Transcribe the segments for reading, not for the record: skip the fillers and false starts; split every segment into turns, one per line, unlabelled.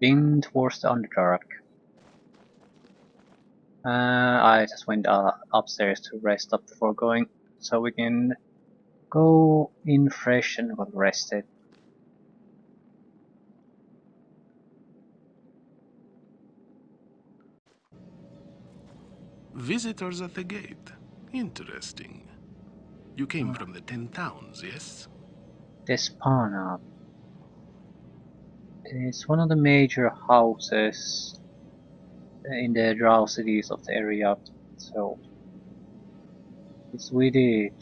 heading towards the Underdark. I just went upstairs to rest up before going, so we can go in fresh and well rested.
Visitors at the gate. Interesting. You came from the 10 Towns, yes?
Despana. It's one of the major houses in the drow cities of the area, so it's with it.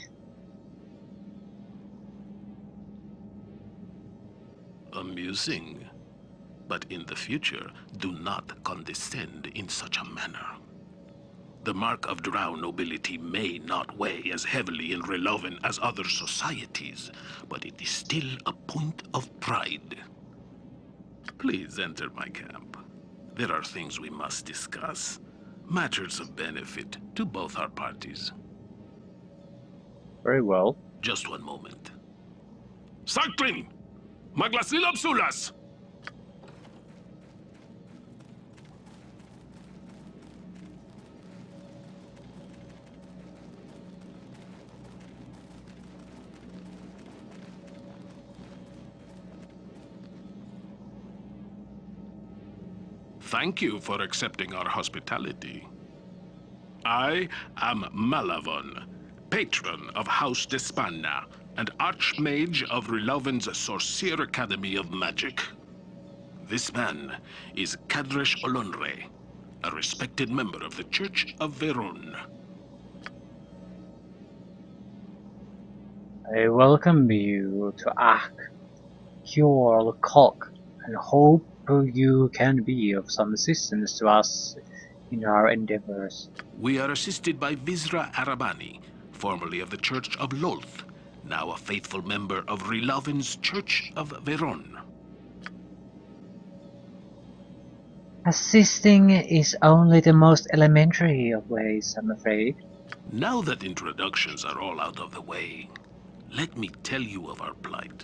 Amusing. But in the future, do not condescend in such a manner. The mark of drow nobility may not weigh as heavily in Reloven as other societies, but it is still a point of pride. Please enter my camp. There are things we must discuss. Matters of benefit to both our parties.
Very well.
Just one moment. Sartrin! Maglasilab Sulas! Thank you for accepting our hospitality. I am Malavon, patron of House Despanna, and Archmage of Reloven's Sorcier Academy of Magic. This man is Kadresh Olonre, a respected member of the Church of Veron.
I welcome you to Akyor Kalk and hope you can be of some assistance to us in our endeavors.
We are assisted by Vizra Arabani, formerly of the Church of Lolth, now a faithful member of Reloven's Church of Veron.
Assisting is only the most elementary of ways, I'm afraid.
Now that introductions are all out of the way, let me tell you of our plight.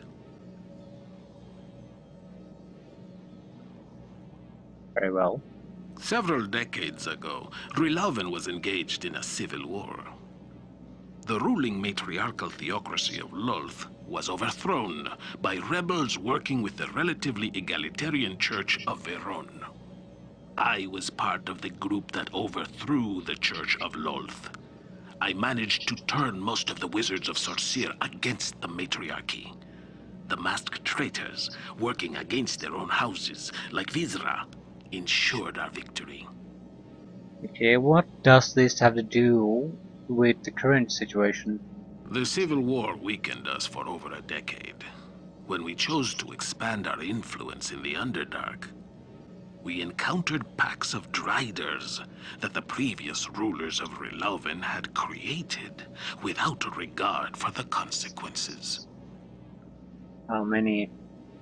Very well.
Several decades ago, Reloven was engaged in a civil war. The ruling matriarchal theocracy of Lolth was overthrown by rebels working with the relatively egalitarian Church of Veron. I was part of the group that overthrew the Church of Lolth. I managed to turn most of the Wizards of Sorcier against the matriarchy. The masked traitors, working against their own houses, like Vizra, ensured our victory.
Okay, what does this have to do with the current situation?
The Civil War weakened us for over a decade. When we chose to expand our influence in the Underdark, we encountered packs of Driders that the previous rulers of Reloven had created without a regard for the consequences.
How many?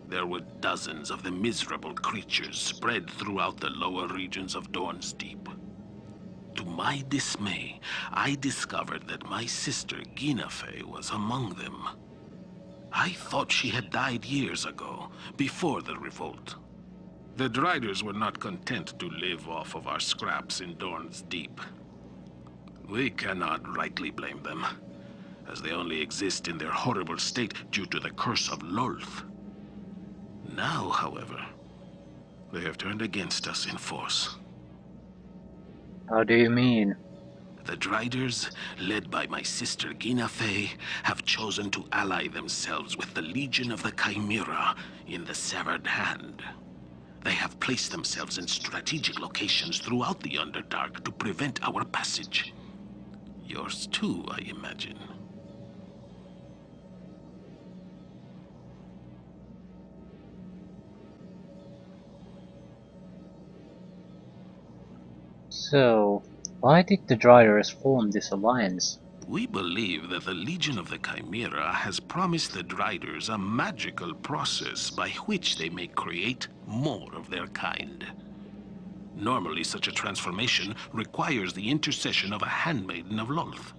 There were dozens of the miserable creatures spread throughout the lower regions of Dorn's Deep. To my dismay, I discovered that my sister Ginafe was among them. I thought she had died years ago, before the revolt. The Driders were not content to live off of our scraps in Dorn's Deep. We cannot rightly blame them, as they only exist in their horrible state due to the curse of Lolth. Now, however, they have turned against us in force.
How do you mean?
The Driders, led by my sister Ginafe, have chosen to ally themselves with the Legion of the Chimera in the Severed Hand. They have placed themselves in strategic locations throughout the Underdark to prevent our passage. Yours too, I imagine.
So, why did the Driders form this alliance?
We believe that the Legion of the Chimera has promised the Driders a magical process by which they may create more of their kind. Normally, such a transformation requires the intercession of a handmaiden of Lolth.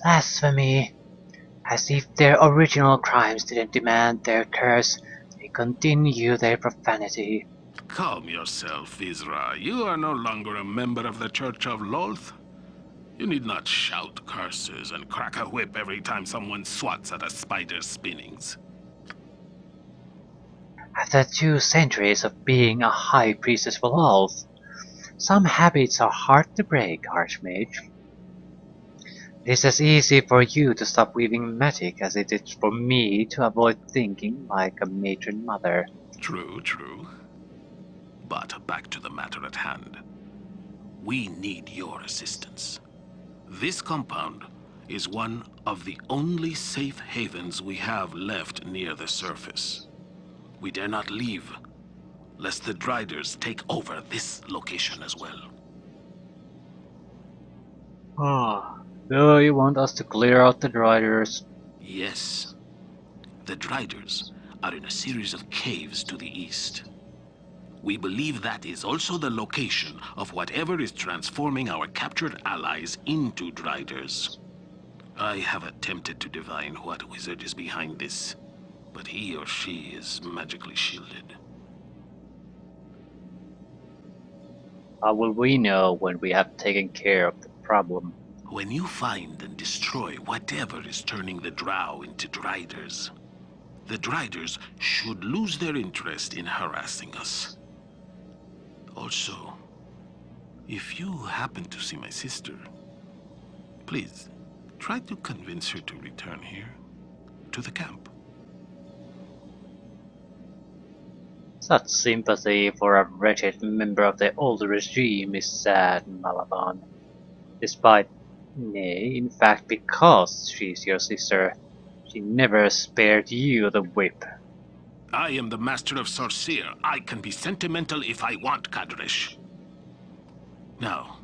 Blasphemy! As if their original crimes didn't demand their curse, they continue their profanity.
Calm yourself, Isra. You are no longer a member of the Church of Lolth. You need not shout curses and crack a whip every time someone swats at a spider's spinnings.
After 2 centuries of being a high priestess for Lolth, some habits are hard to break, Archmage. It is as easy for you to stop weaving magic as it is for me to avoid thinking like a matron mother.
True, true. But back to the matter at hand. We need your assistance. This compound is one of the only safe havens we have left near the surface. We dare not leave, lest the Driders take over this location as well.
So you want us to clear out the Driders?
Yes, the Driders are in a series of caves to the east. We believe that is also the location of whatever is transforming our captured allies into Driders. I have attempted to divine what wizard is behind this, but he or she is magically shielded.
How will we know when we have taken care of the problem?
When you find and destroy whatever is turning the Drow into Driders, the Driders should lose their interest in harassing us. Also, if you happen to see my sister, please try to convince her to return here, to the camp.
Such sympathy for a wretched member of the old regime is sad, Malavan. Despite, nay, in fact because she's your sister, she never spared you the whip.
I am the Master of Sorceer. I can be sentimental if I want, Kadrish. Now,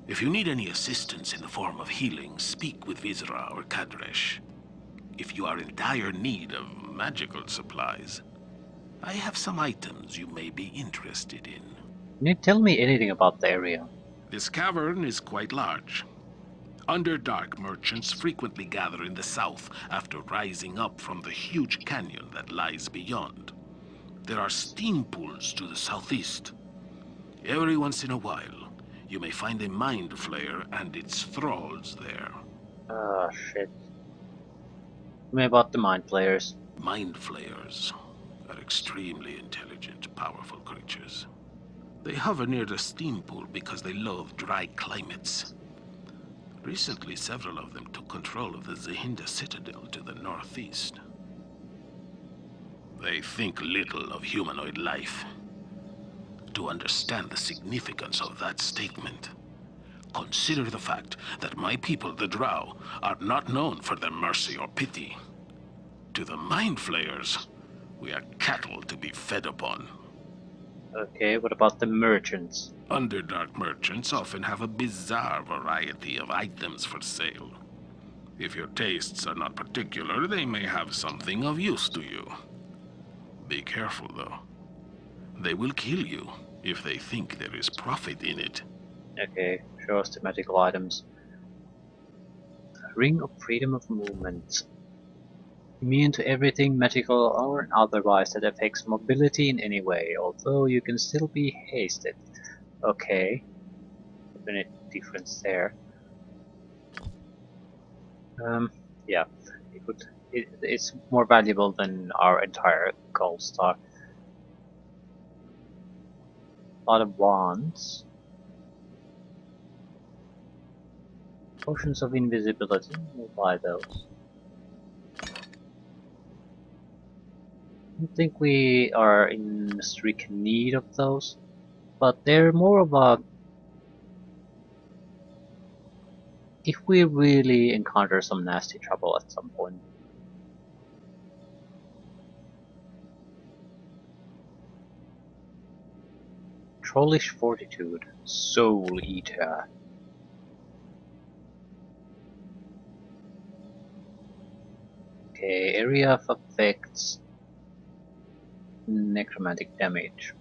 if you need any assistance in the form of healing, speak with Vizra or Kadresh. If you are in dire need of magical supplies, I have some items you may be interested in.
Can you tell me anything about the area?
This cavern is quite large. Underdark merchants frequently gather in the south after rising up from the huge canyon that lies beyond. There are steam pools to the southeast. Every once in a while, you may find a mind flayer and its thralls there.
Ah, shit. Tell me about the mind players.
Mind flayers are extremely intelligent, powerful creatures. They hover near the steam pool because they loathe dry climates. Recently, several of them took control of the Zehinda Citadel to the northeast. They think little of humanoid life. To understand the significance of that statement, consider the fact that my people, the Drow, are not known for their mercy or pity. To the Mind Flayers, we are cattle to be fed upon.
Okay, what about the merchants?
Underdark merchants often have a bizarre variety of items for sale. If your tastes are not particular, they may have something of use to you. Be careful, though. They will kill you if they think there is profit in it.
Okay, show us the magical items. Ring of Freedom of Movement. Immune to everything magical or otherwise that affects mobility in any way, although you can still be hasted. Okay, definite difference there. Yeah, it's more valuable than our entire gold star. A lot of wands. Potions of invisibility, we'll buy those. I don't think we are in strict need of those, but they're more of a if we really encounter some nasty trouble at some point. Trollish Fortitude, Soul Eater. Okay, area of effects, necromantic damage.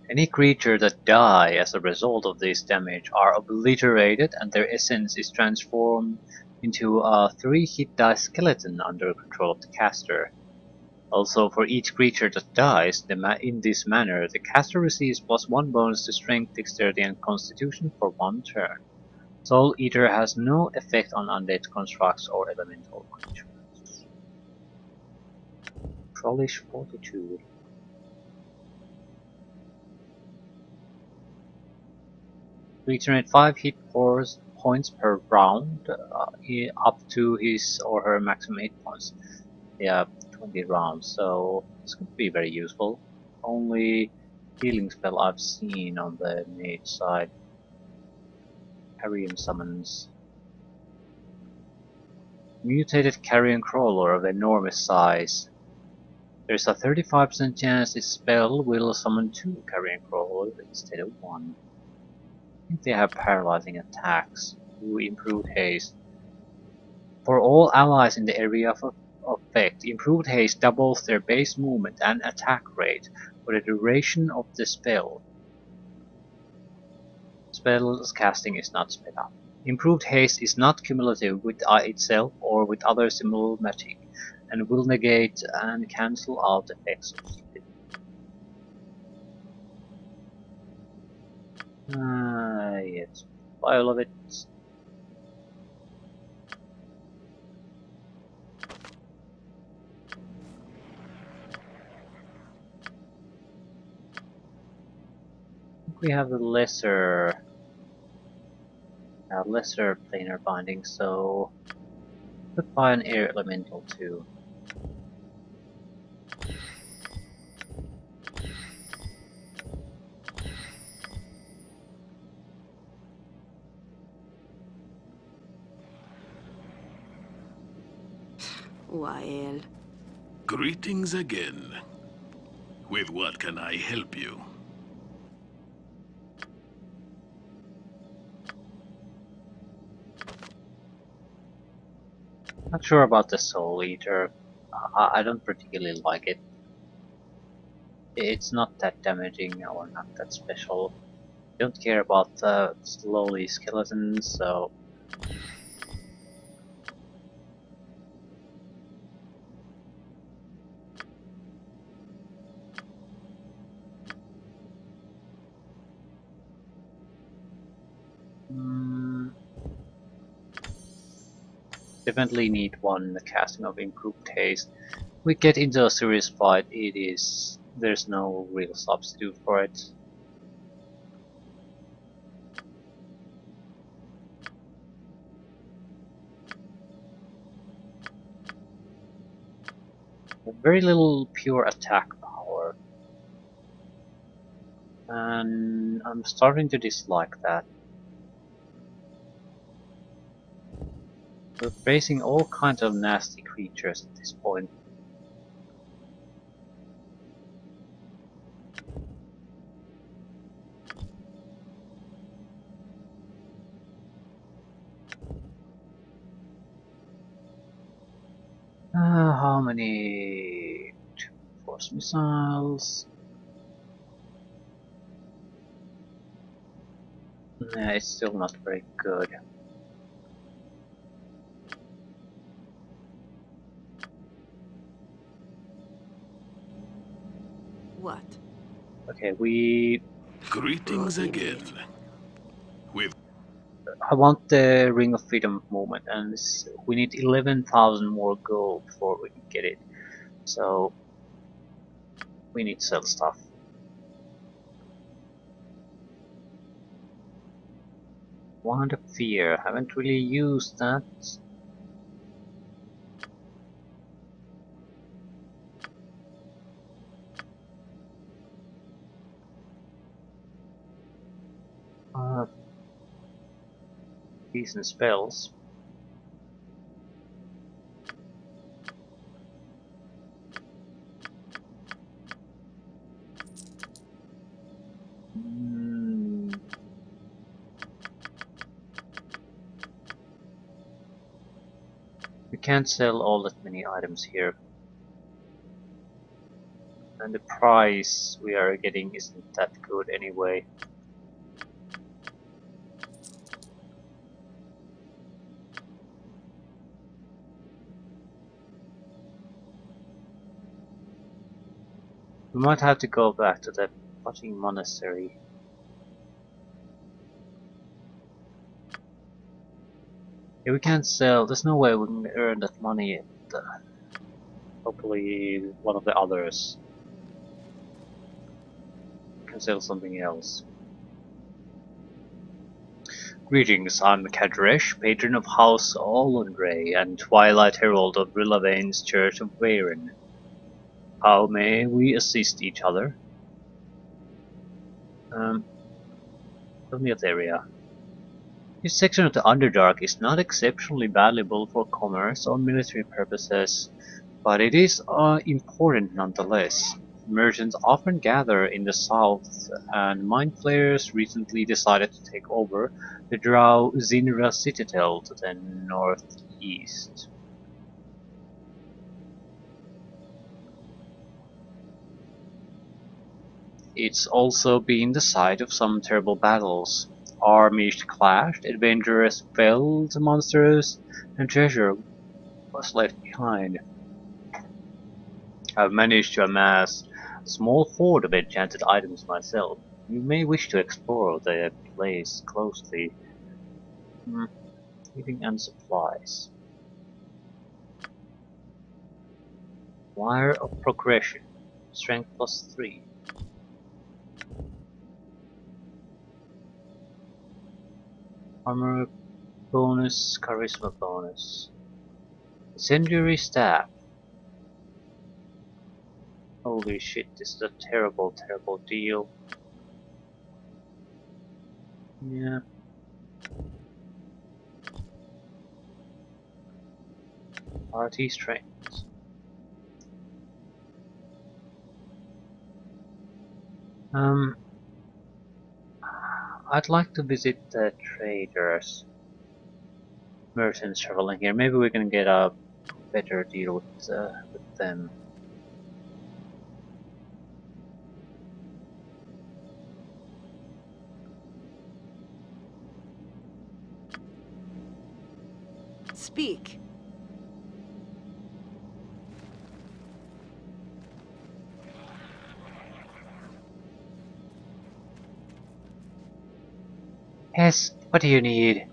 Any creature that die as a result of this damage are obliterated and their essence is transformed into a 3-hit die skeleton under control of the caster. Also, for each creature that dies in this manner, the caster receives +1 bonus to Strength, Dexterity, and Constitution for 1 turn. Soul Eater has no effect on undead constructs or elemental creatures. Trollish Fortitude. Regenerate 5 hit points per round, up to his or her maximum hit points. Yeah, 20 rounds, so this could be very useful. Only healing spell I've seen on the mage side. Carrion summons. Mutated carrion crawler of enormous size. There's a 35% chance this spell will summon 2 carrion crawlers instead of 1. I think they have paralyzing attacks. 2 improved haste. For all allies in the area of effect, improved haste doubles their base movement and attack rate for the duration of the spell. Spell's casting is not sped up. Improved haste is not cumulative with itself or with other similar magic, and will negate and cancel out effects of it. Yes, pile of it. I think we have the lesser planar binding, so could buy an air elemental too.
Wael.
Greetings again. With what can I help you?
Not sure about the Soul Eater. I don't particularly like it. It's not that damaging or not that special. Don't care about the slowly skeletons, so definitely need one casting of improved haste. We get into a serious fight, there's no real substitute for it. Very little pure attack power, and I'm starting to dislike that. We're facing all kinds of nasty creatures at this point. How many? 2 force missiles. Nah, it's still not very good.
What?
Okay,
Greetings
Rohini.
again. With
I want the Ring of Freedom movement, and we need 11,000 more gold before we can get it. So we need to sell stuff. Wand of Fear. Haven't really used that. Uh, Decent spells. Mm, we can't sell all that many items here. And the price we are getting isn't that good anyway. We might have to go back to the fucking monastery. Yeah, we can't sell. There's no way we can earn that money. Hopefully, one of the others can sell something else. Greetings, I'm Kadresh, patron of House Olundray and Twilight Herald of Rilavain's Church of Varen. How may we assist each other? Tell me the area. This section of the Underdark is not exceptionally valuable for commerce or military purposes, but it is important nonetheless. Merchants often gather in the south, and mind flayers recently decided to take over the Drow Zinra citadel to the northeast. It's also been the site of some terrible battles. Armies clashed, adventurers felled monsters, and treasure was left behind. I've managed to amass a small hoard of enchanted items myself. You may wish to explore the place closely. Eating and supplies. Wire of progression. Strength +3. Armor bonus, charisma bonus. Incendiary staff. Holy shit, this is a terrible, terrible deal. Yeah. RT strength. I'd like to visit the traders. Merchants traveling here. Maybe we can get a better deal with them.
Speak.
Yes, what do you need?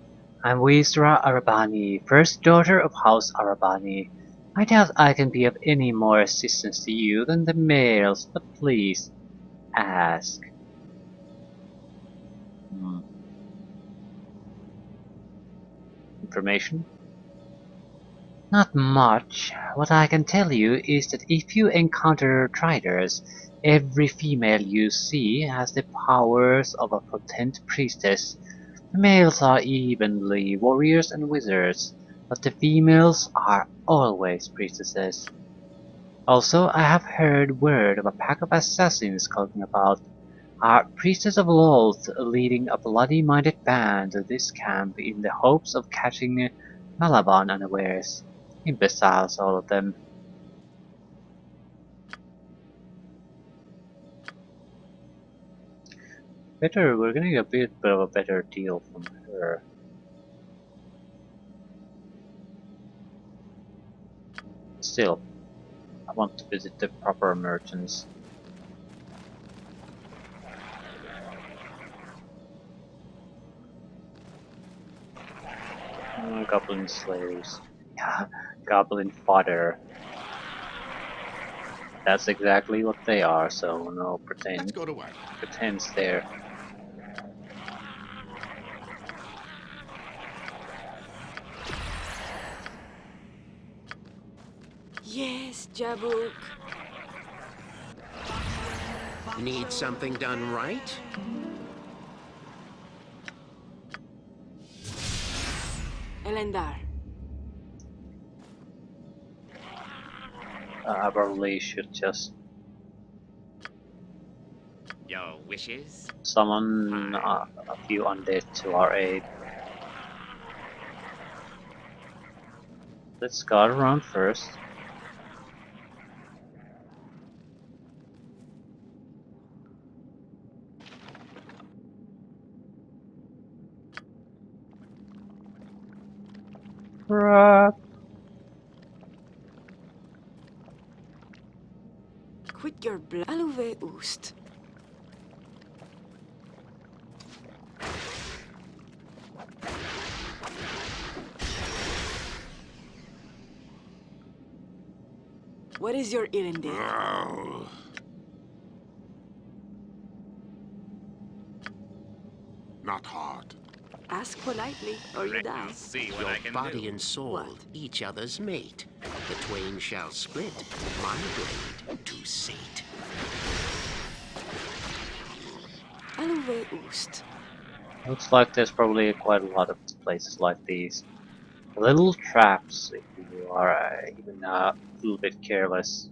I'm Wisra Arabani, first daughter of House Arabani. I doubt I can be of any more assistance to you than the males, but please, ask. Information? Not much. What I can tell you is that if you encounter traders, every female you see has the powers of a potent priestess. The males are evenly warriors and wizards, but the females are always priestesses. Also, I have heard word of a pack of assassins skulking about. Our priestess of Lolth leading a bloody-minded band to this camp in the hopes of catching Malaban unawares. Imbeciles, all of them. We're getting a bit of a better deal from her. Still, I want to visit the proper merchants. Goblin slaves. Yeah, goblin fodder. That's exactly what they are, so no
Let's go to work.
pretense there.
Yes, Jabuk.
Need something done right?
Elendar.
I probably should just
Your wishes?
summon a few undead to our aid. Let's scout around first. Crap.
Quit your Aluve Oost. What is your Irinde?
Not hard.
Ask politely, or you die.
Let's see what
Your
I can
body
do.
and soul,
What?
each other's mate. The twain shall split, my blade to sate.
Aluve Oost.
Looks like there's probably quite a lot of places like these. Little traps if you are even a little bit careless.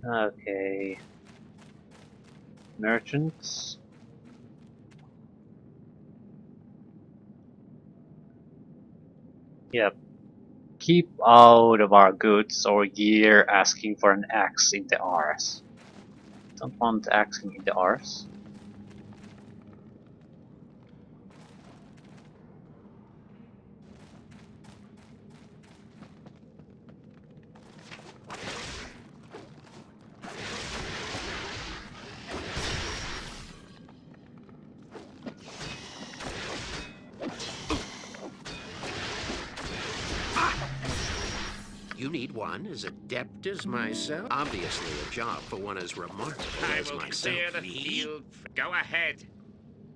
Okay. Merchants. Yep. Keep out of our goods or gear asking for an axe in the Rs. Don't want asking in the Rs.
You need one as adept as myself? Obviously a job for one as remarkable
I
as
will
myself.
clear the
Me?
field. Go ahead.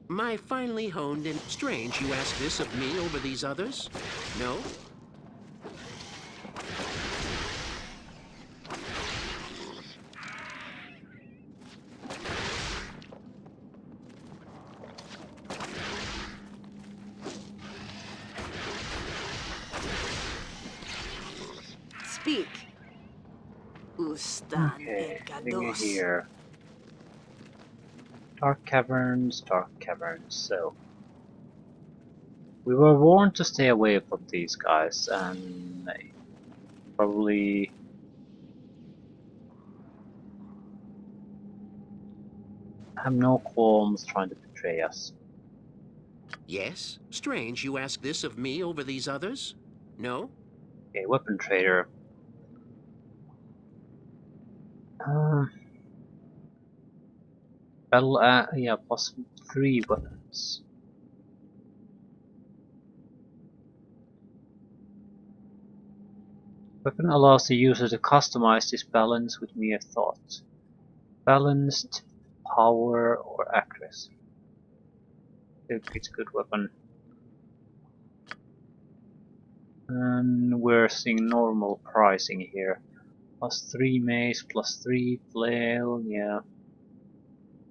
My finely honed and strange you ask this of me over these others? No?
Speak. Ustan
Okay, living
Encados.
here. Dark caverns, so. We were warned to stay away from these guys and probably have no qualms trying to betray us.
Yes? Strange you ask this of me over these others? No?
Okay, weapon trader. Uh, battle, yeah, plus 3 weapons. Weapon allows the user to customize this balance with mere thought. Balanced, power, or accuracy. It's a good weapon. And we're seeing normal pricing here. Plus 3 mace, plus 3 flail, yeah.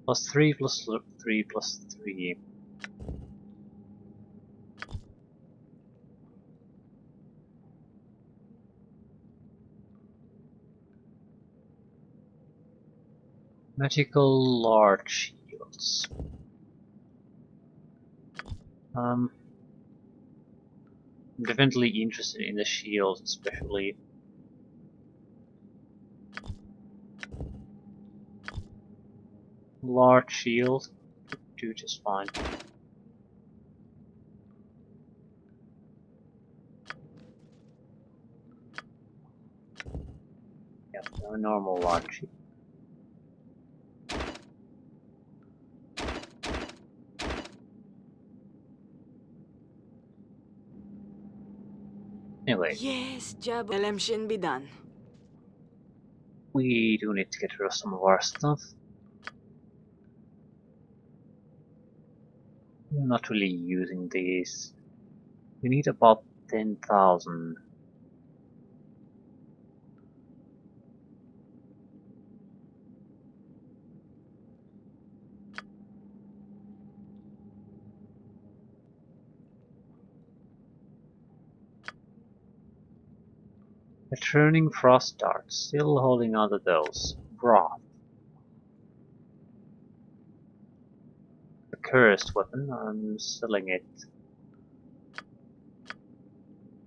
Plus 3, plus 3, plus 3. Magical large shields. I'm definitely interested in the shields, especially. Large shield, do just fine. Yeah, no normal large shield. Anyway,
Yes, Jabu. Elemshin be done.
we do need to get rid of some of our stuff. I'm not really using these. We need about 10,000. Returning frost darts, still holding on to those. Broth. A cursed weapon, I'm selling it.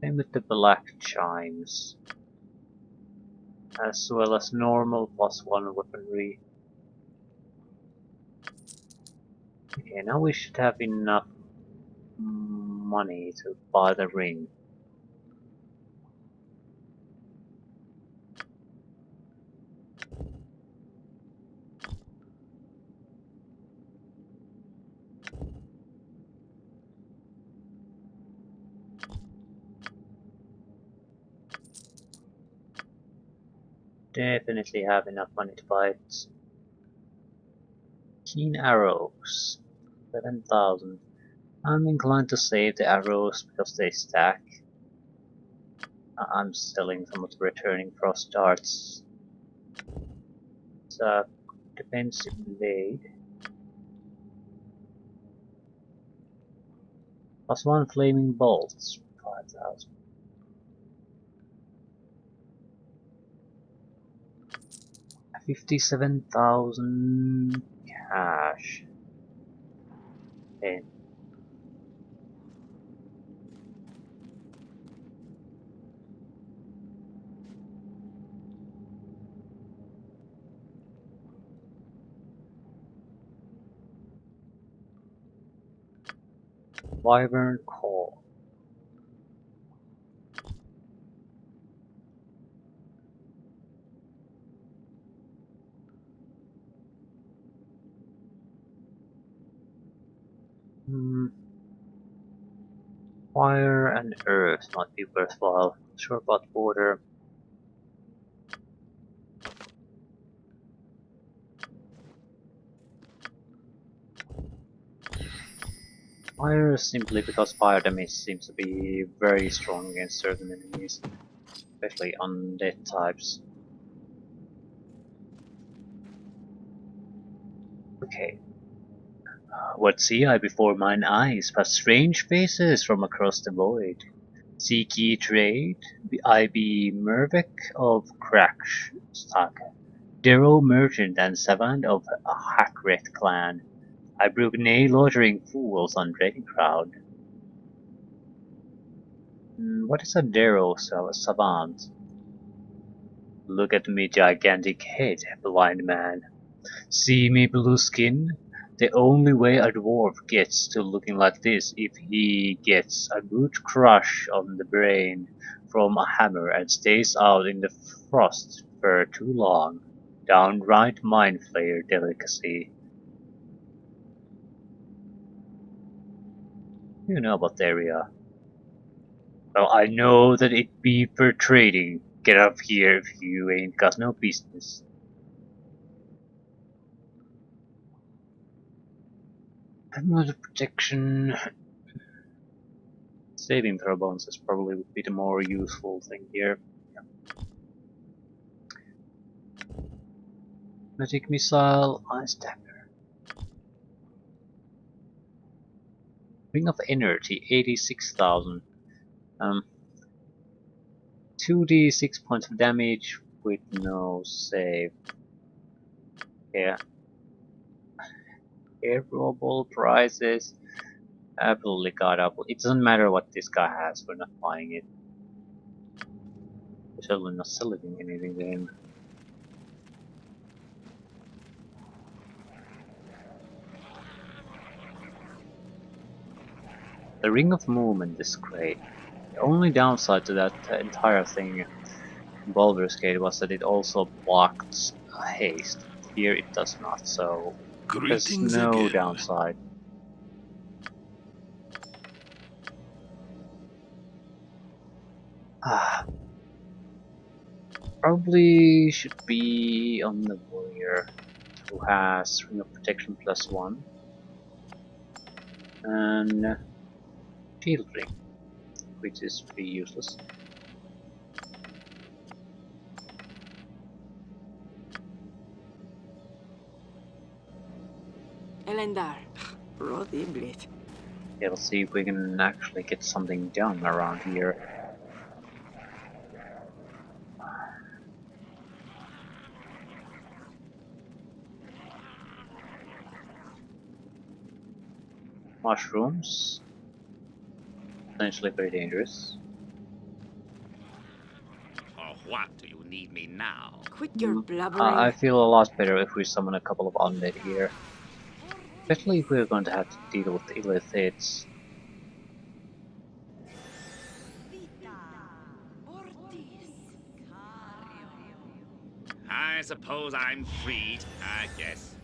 Same with the black chimes. As well as normal +1 weaponry. Okay, now we should have enough money to buy the ring. definitely have enough money to buy it. Keen arrows. 7,000. I'm inclined to save the arrows because they stack. I'm selling some of the returning frost darts. It's a defensive blade. Plus one flaming bolts. 5,000. $57,000 cash. Okay. Wyvern Core. Fire and earth might be worthwhile. Sure about water. Fire simply because fire damage seems to be very strong against certain enemies, especially undead types. Okay. What see I before mine eyes but strange faces from across the void? Seek ye trade? I be Mervek of Crackstock, Darrow merchant and savant of a Hackret clan. I brook nay loitering fools on trading ground. What is a Darrow savant? Look at me gigantic head, blind man. See me blue skin? The only way a dwarf gets to looking like this if he gets a good crush on the brain from a hammer and stays out in the frost for too long. Downright mind flayer delicacy. You know about the area. Well, I know that it be for trading. Get up here if you ain't got no business. Another protection. Saving throw bonuses probably would be the more useful thing here. Magic missile, ice dagger. Ring of energy, 86,000. 2d6 points of damage with no save. Yeah. Favorable prices. Absolutely god apple. It doesn't matter what this guy has, we're not buying it. We're certainly not selling anything to him. The Ring of Movement is great. The only downside to that entire thing in Baldur's Gate was that it also blocked haste. Here it does not, so there's
Greetings
no
again.
downside. Ah, probably should be on the warrior who has Ring of Protection +1 and Shield Ring, which is pretty useless.
Elendar. Rodiblit.
Yeah, let's see if we can actually get something done around here. Mushrooms, potentially very dangerous.
For what do you need me now?
Quit your
I
blubbering.
feel a lot better if we summon a couple of undead here. Especially if we're going to have to deal with the illithids.
I suppose I'm free, I guess.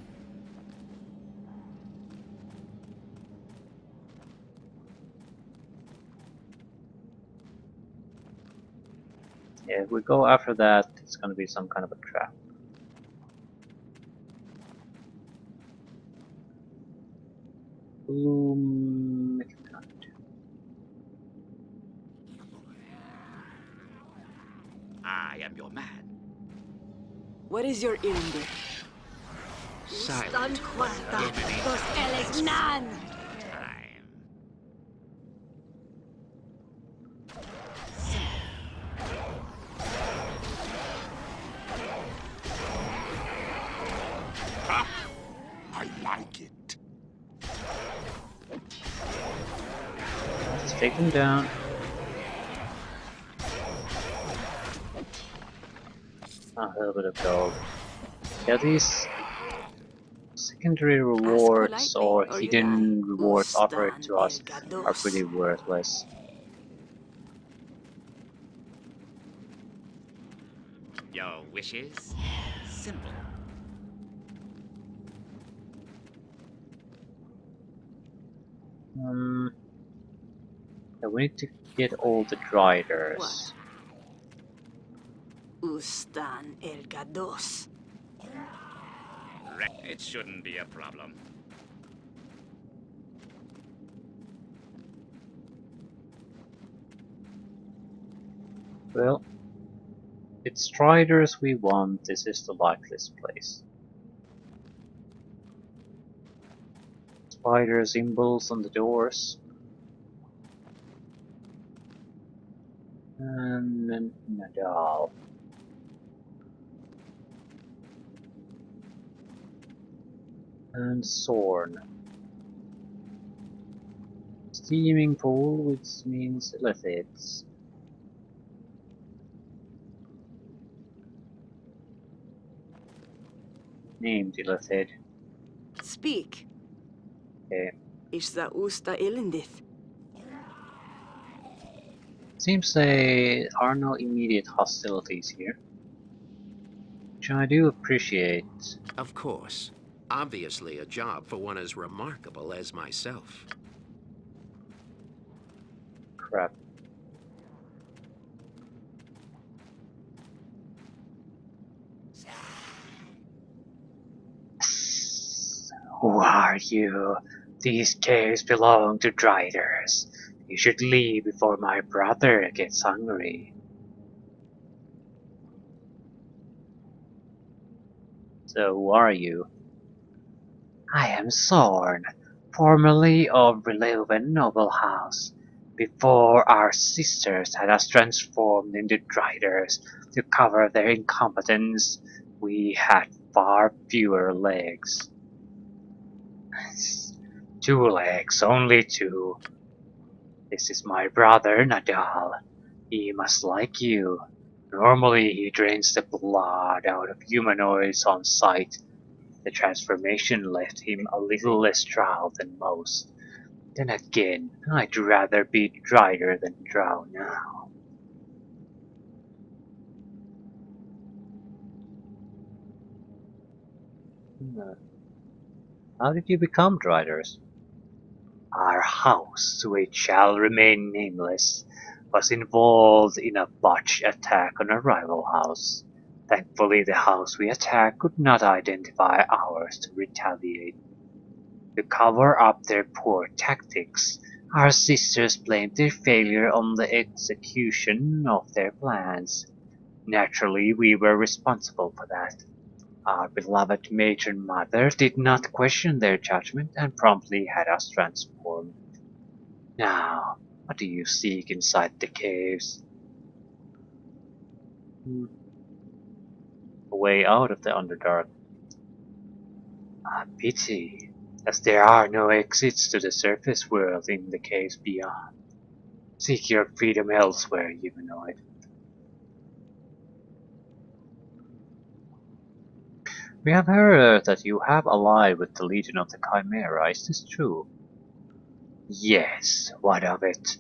Yeah, if we go after that, it's gonna be some kind of a trap. Bloom.
I am your man.
What is your Islander?
Silent.
Time.
I like it.
Let's take them down. A little bit of gold. Yeah, these secondary rewards
politely,
or
or you
hidden
die.
rewards offered
Ustan
to us
el
are
Gados.
pretty worthless.
Your wishes? Simple.
Yeah, we need to get all the driders.
Ustan el Gados.
It shouldn't be a problem.
Well, it's Striders we want, this is the likeliest place. Spider symbols on the doors. And then Nadal. And Sorn. Steaming pool, which means lithids. Named Illithid.
Speak.
Okay.
Is the Usta Ilindith?
Seems there are no immediate hostilities here, which I do appreciate.
Of course. Obviously a job for one as remarkable as myself.
Crap. Who are you? These caves belong to Driders. You should leave before my brother gets hungry. So who are you? I am Sorn, formerly of Relevan Noble House. Before our sisters had us transformed into Driders to cover their incompetence, we had far fewer legs. 2 legs, only 2. This is my brother Nadal. He must like you. Normally he drains the blood out of humanoids on sight. The transformation left him a little less drow than most. Then again, I'd rather be drier than drow now. Hmm. How did you become Driders? Our house, which shall remain nameless, was involved in a botched attack on a rival house. Thankfully, the house we attacked could not identify ours to retaliate. To cover up their poor tactics, our sisters blamed their failure on the execution of their plans. Naturally, we were responsible for that. Our beloved matron mother did not question their judgment and promptly had us transformed. Now, what do you seek inside the caves? A way out of the Underdark. A pity, as there are no exits to the surface world in the caves beyond. Seek your freedom elsewhere, humanoid. We have heard that you have allied with the Legion of the Chimera, is this true? Yes, what of it?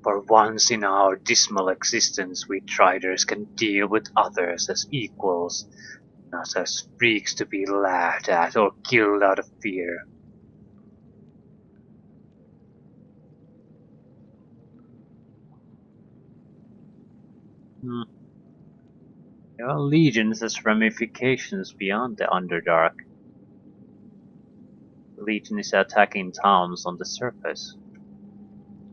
For once in our dismal existence, we Triders can deal with others as equals, not as freaks to be laughed at or killed out of fear. Your allegiance has ramifications beyond the Underdark. The Legion is attacking towns on the surface.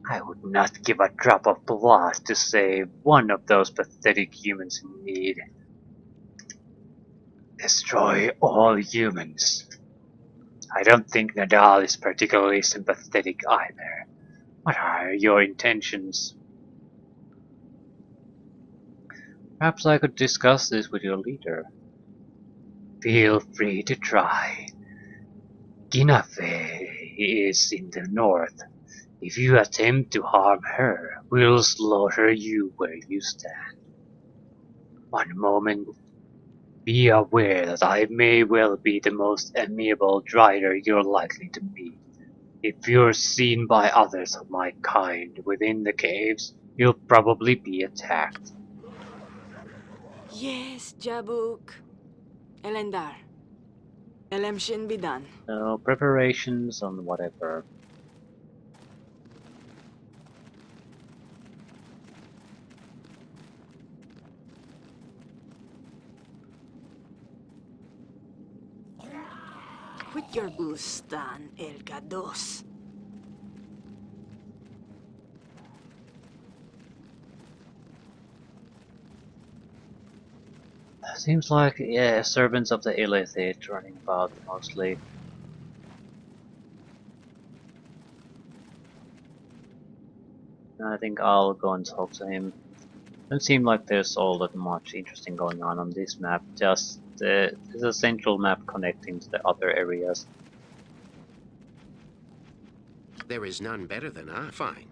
I would not give a drop of blood to save one of those pathetic humans in need. Destroy all humans. I don't think Nadal is particularly sympathetic either. What are your intentions? Perhaps I could discuss this with your leader. Feel free to try. Ginafe is in the north. If you attempt to harm her, we'll slaughter you where you stand. One moment, be aware that I may well be the most amiable rider you're likely to meet. If you're seen by others of my kind within the caves, you'll probably be attacked.
Yes, Jabuk. Elendar. Elemshin bidan.
So, preparations on whatever.
Quit your bustan, El Gados.
Seems like, yeah, servants of the Illithid running about mostly. I think I'll go and talk to him. Doesn't seem like there's all that much interesting going on this map, just there's a central map connecting to the other areas.
There is none better than I. Fine.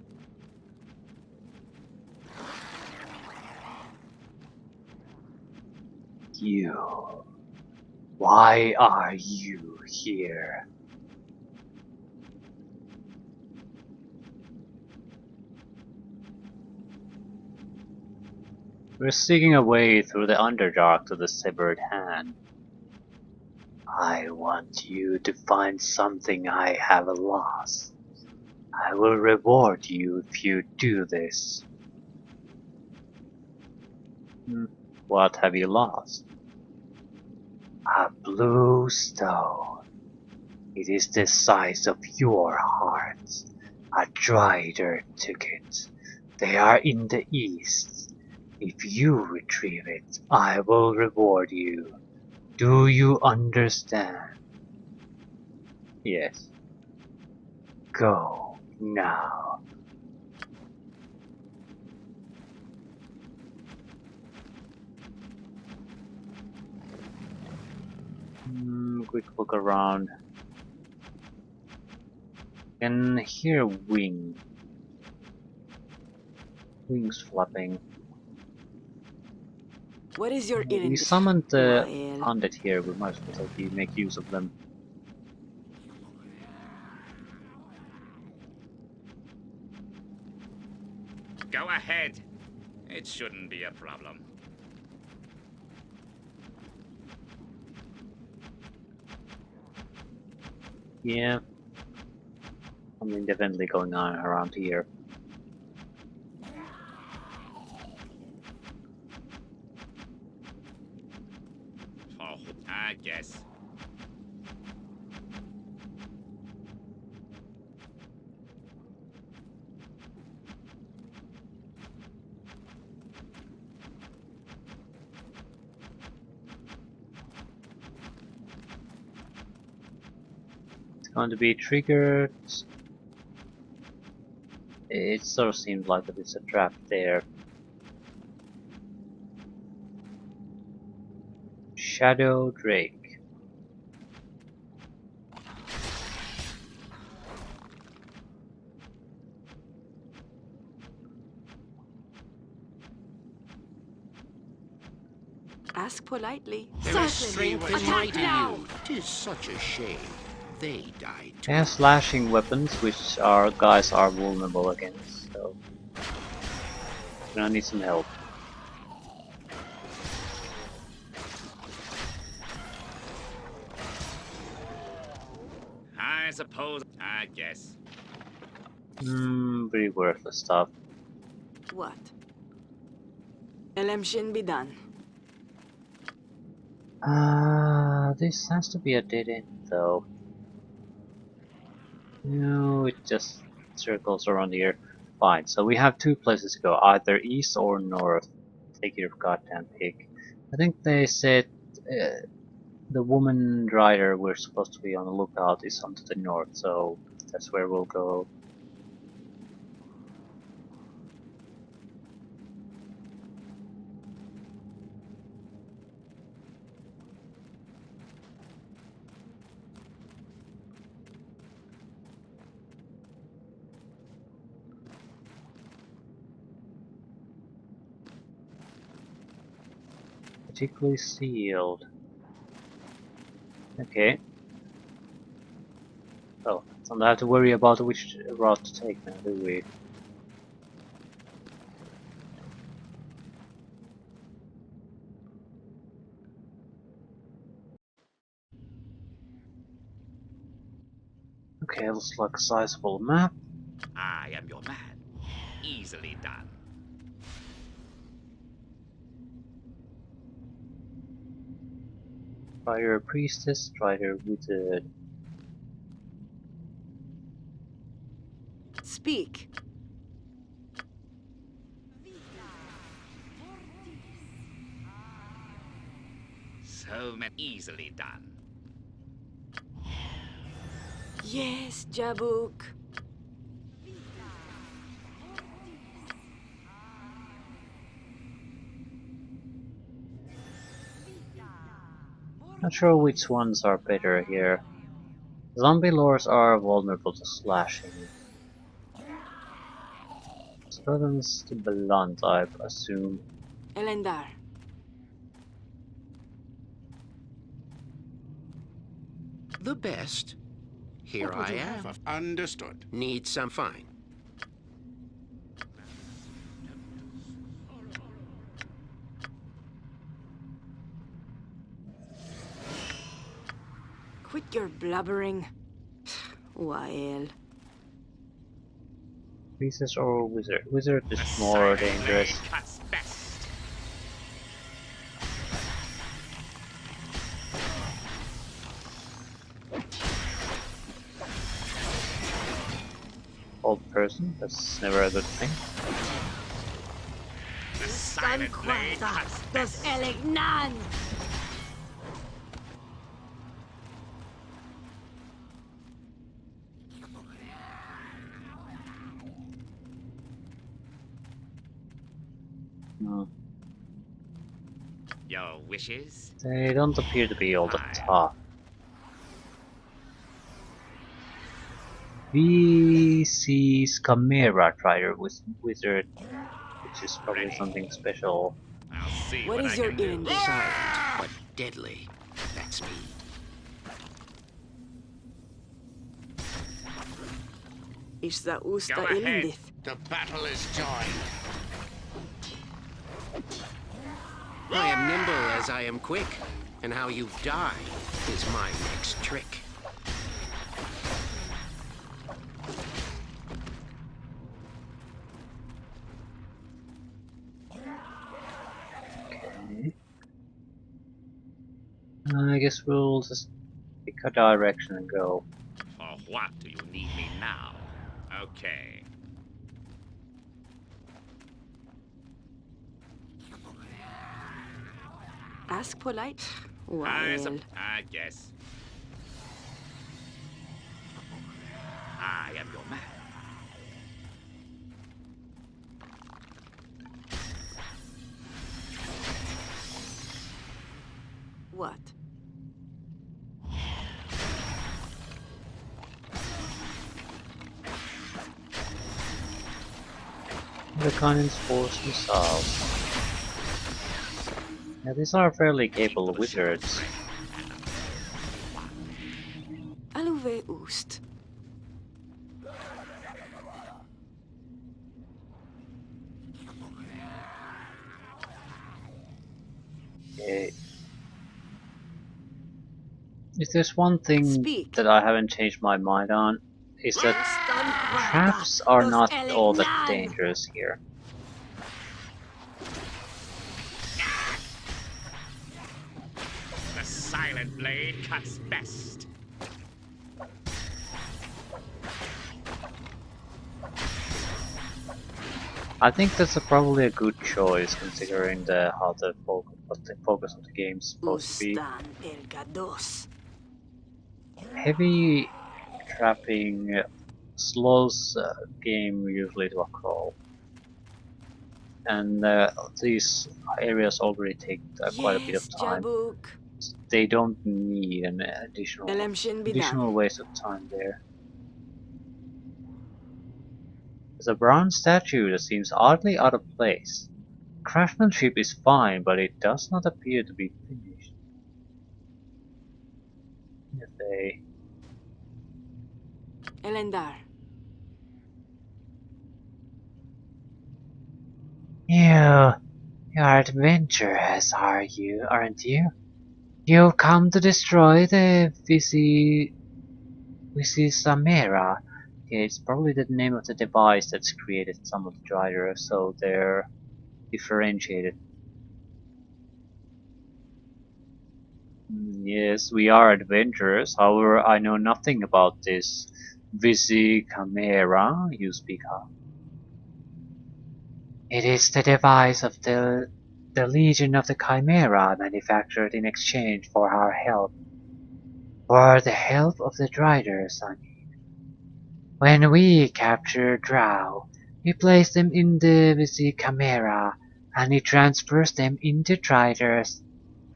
You. Why are you here? We're seeking a way through the Underdark to the Severed Hand. I want you to find something I have lost. I will reward you if you do this. What have you lost? A blue stone. It is the size of your heart. A dried earth took it. They are in the east. If you retrieve it, I will reward you. Do you understand? Yes. Go now. Quick look around. Can hear wings flapping.
What is your
We
Ilindith?
summoned the
Wael.
undead here, we might as well make use of them.
Go ahead. It shouldn't be a problem.
Yeah. Something definitely going on around here.
Oh, I guess.
It's going to be triggered. It sort of seems like it's a trap there. Shadow Drake.
Ask politely.
There is strength and might in you. 'Tis such a shame. They died too.
They have slashing weapons, which our guys are vulnerable against, so we're gonna need some help.
I suppose. I guess.
Pretty worthless stuff.
What? Elemshin bidan.
This has to be a dead end though. No, it just circles around here. Fine, so we have two places to go, either east or north. Take your goddamn pick. I think they said the woman rider we're supposed to be on the lookout is onto the north, so that's where we'll go. Particularly sealed. Okay. Oh, don't have to worry about which route to take now, do we? Okay, looks like a sizable map.
I am your man. Easily done.
Strider Priestess, Strider Wizard.
Speak.
So easily done.
Yes, Jabuk.
Not sure which ones are better here. Zombie lords are vulnerable to slashing. Skeletons to blunt, I assume.
Elendar.
The best. Here
What would
I
you
am.
have?
Understood.
Need some fine.
Quit your blubbering. Wael.
Priestess or Wizard? Wizard is
The
more
silent
dangerous.
blade cuts best.
Old person, that's never a good thing.
The silent blade cuts best.
Elegnan!
Hmm.
Your wishes?
They don't appear to be all that tough. VC's Chimera Rider with Wizard, which is probably
Ready.
something special.
I'll see
What
what
is
I
your
can do.
errand?
Silent, but deadly. That's me.
Isda usta
Go ahead.
ilindith.
The battle is joined.
I am nimble as I am quick, and how you die is my next trick.
Okay. I guess we'll just pick a direction and go.
For what do you need me now? Okay.
Ask polite.
I
Wael.
guess. I am your man.
What?
The cannons force missiles. Yeah, these are fairly capable wizards.
Aluve ust.
Okay. If there's one thing
Speak.
that I haven't changed my mind on, is that traps are not all that dangerous here.
silent blade cuts best.
I think that's probably a good choice considering how what the focus of the game is supposed to be.
Ustan el Gados.
Heavy trapping slows game usually to a crawl, and these areas already take quite a bit of
Yes,
time.
Jabuk.
They don't need an
Elemshin bidan.
additional waste of time there. There's a bronze statue that seems oddly out of place. Craftsmanship is fine, but it does not appear to be finished. If they
Elendar.
You, you're adventurous, are you, aren't you? You've come to destroy the Samera. Yeah, it's probably the name of the device that's created some of the Driders, so they're differentiated. Yes, we are adventurers, however I know nothing about this Chimera you speak of. It is the device of the Legion of the Chimera manufactured in exchange for our help. For the help of the Driders, I mean. When we capture Drow, we place them in the Chimera, and it transfers them into Driders.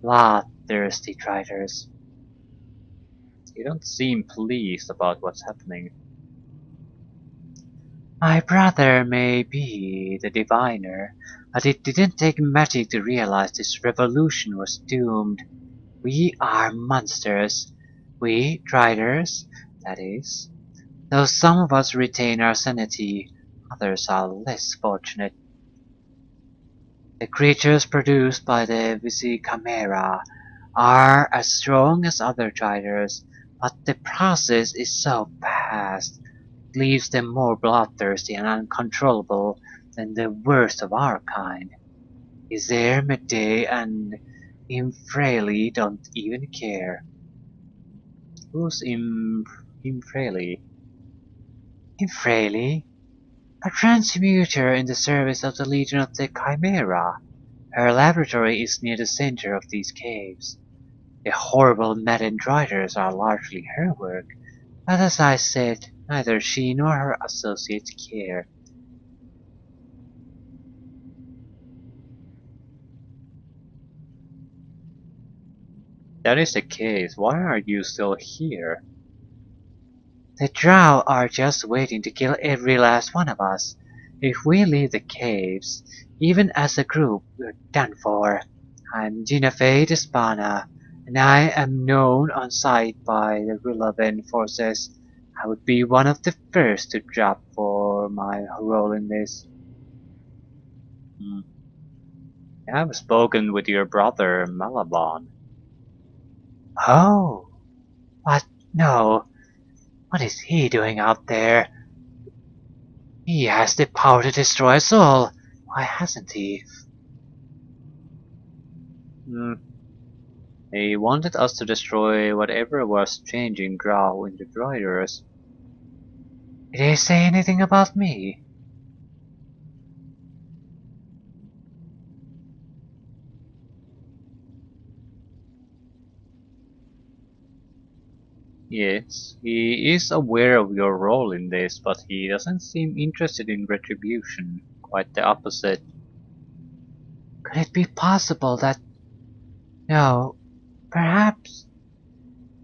Bloodthirsty Driders. You don't seem pleased about what's happening. My brother may be the diviner, but it didn't take magic to realize this revolution was doomed. We are monsters. We, Driders, that is. Though some of us retain our sanity, others are less fortunate. The creatures produced by the Chimera are as strong as other Driders, but the process is so fast, it leaves them more bloodthirsty and uncontrollable than the worst of our kind. Iser, Medei, and Imfreli don't even care. Who's Imfreli? Imfreli? A transmuter in the service of the Legion of the Chimera. Her laboratory is near the center of these caves. The horrible maddened Driders are largely her work, but as I said, neither she nor her associates care. That is the case, why are you still here? The Drow are just waiting to kill every last one of us. If we leave the caves, even as a group, we're done for. I'm Jinafei Despana, and I am known on sight by the Rulaven forces. I would be one of the first to drop for my role in this. Hmm. I have spoken with your brother Malabon. Oh, what? No. What is he doing out there? He has the power to destroy us all. Why hasn't he? Hmm. He wanted us to destroy whatever was changing Drow into Driders. Did he say anything about me? Yes, he is aware of your role in this, but he doesn't seem interested in retribution. Quite the opposite. Could it be possible that... No, perhaps...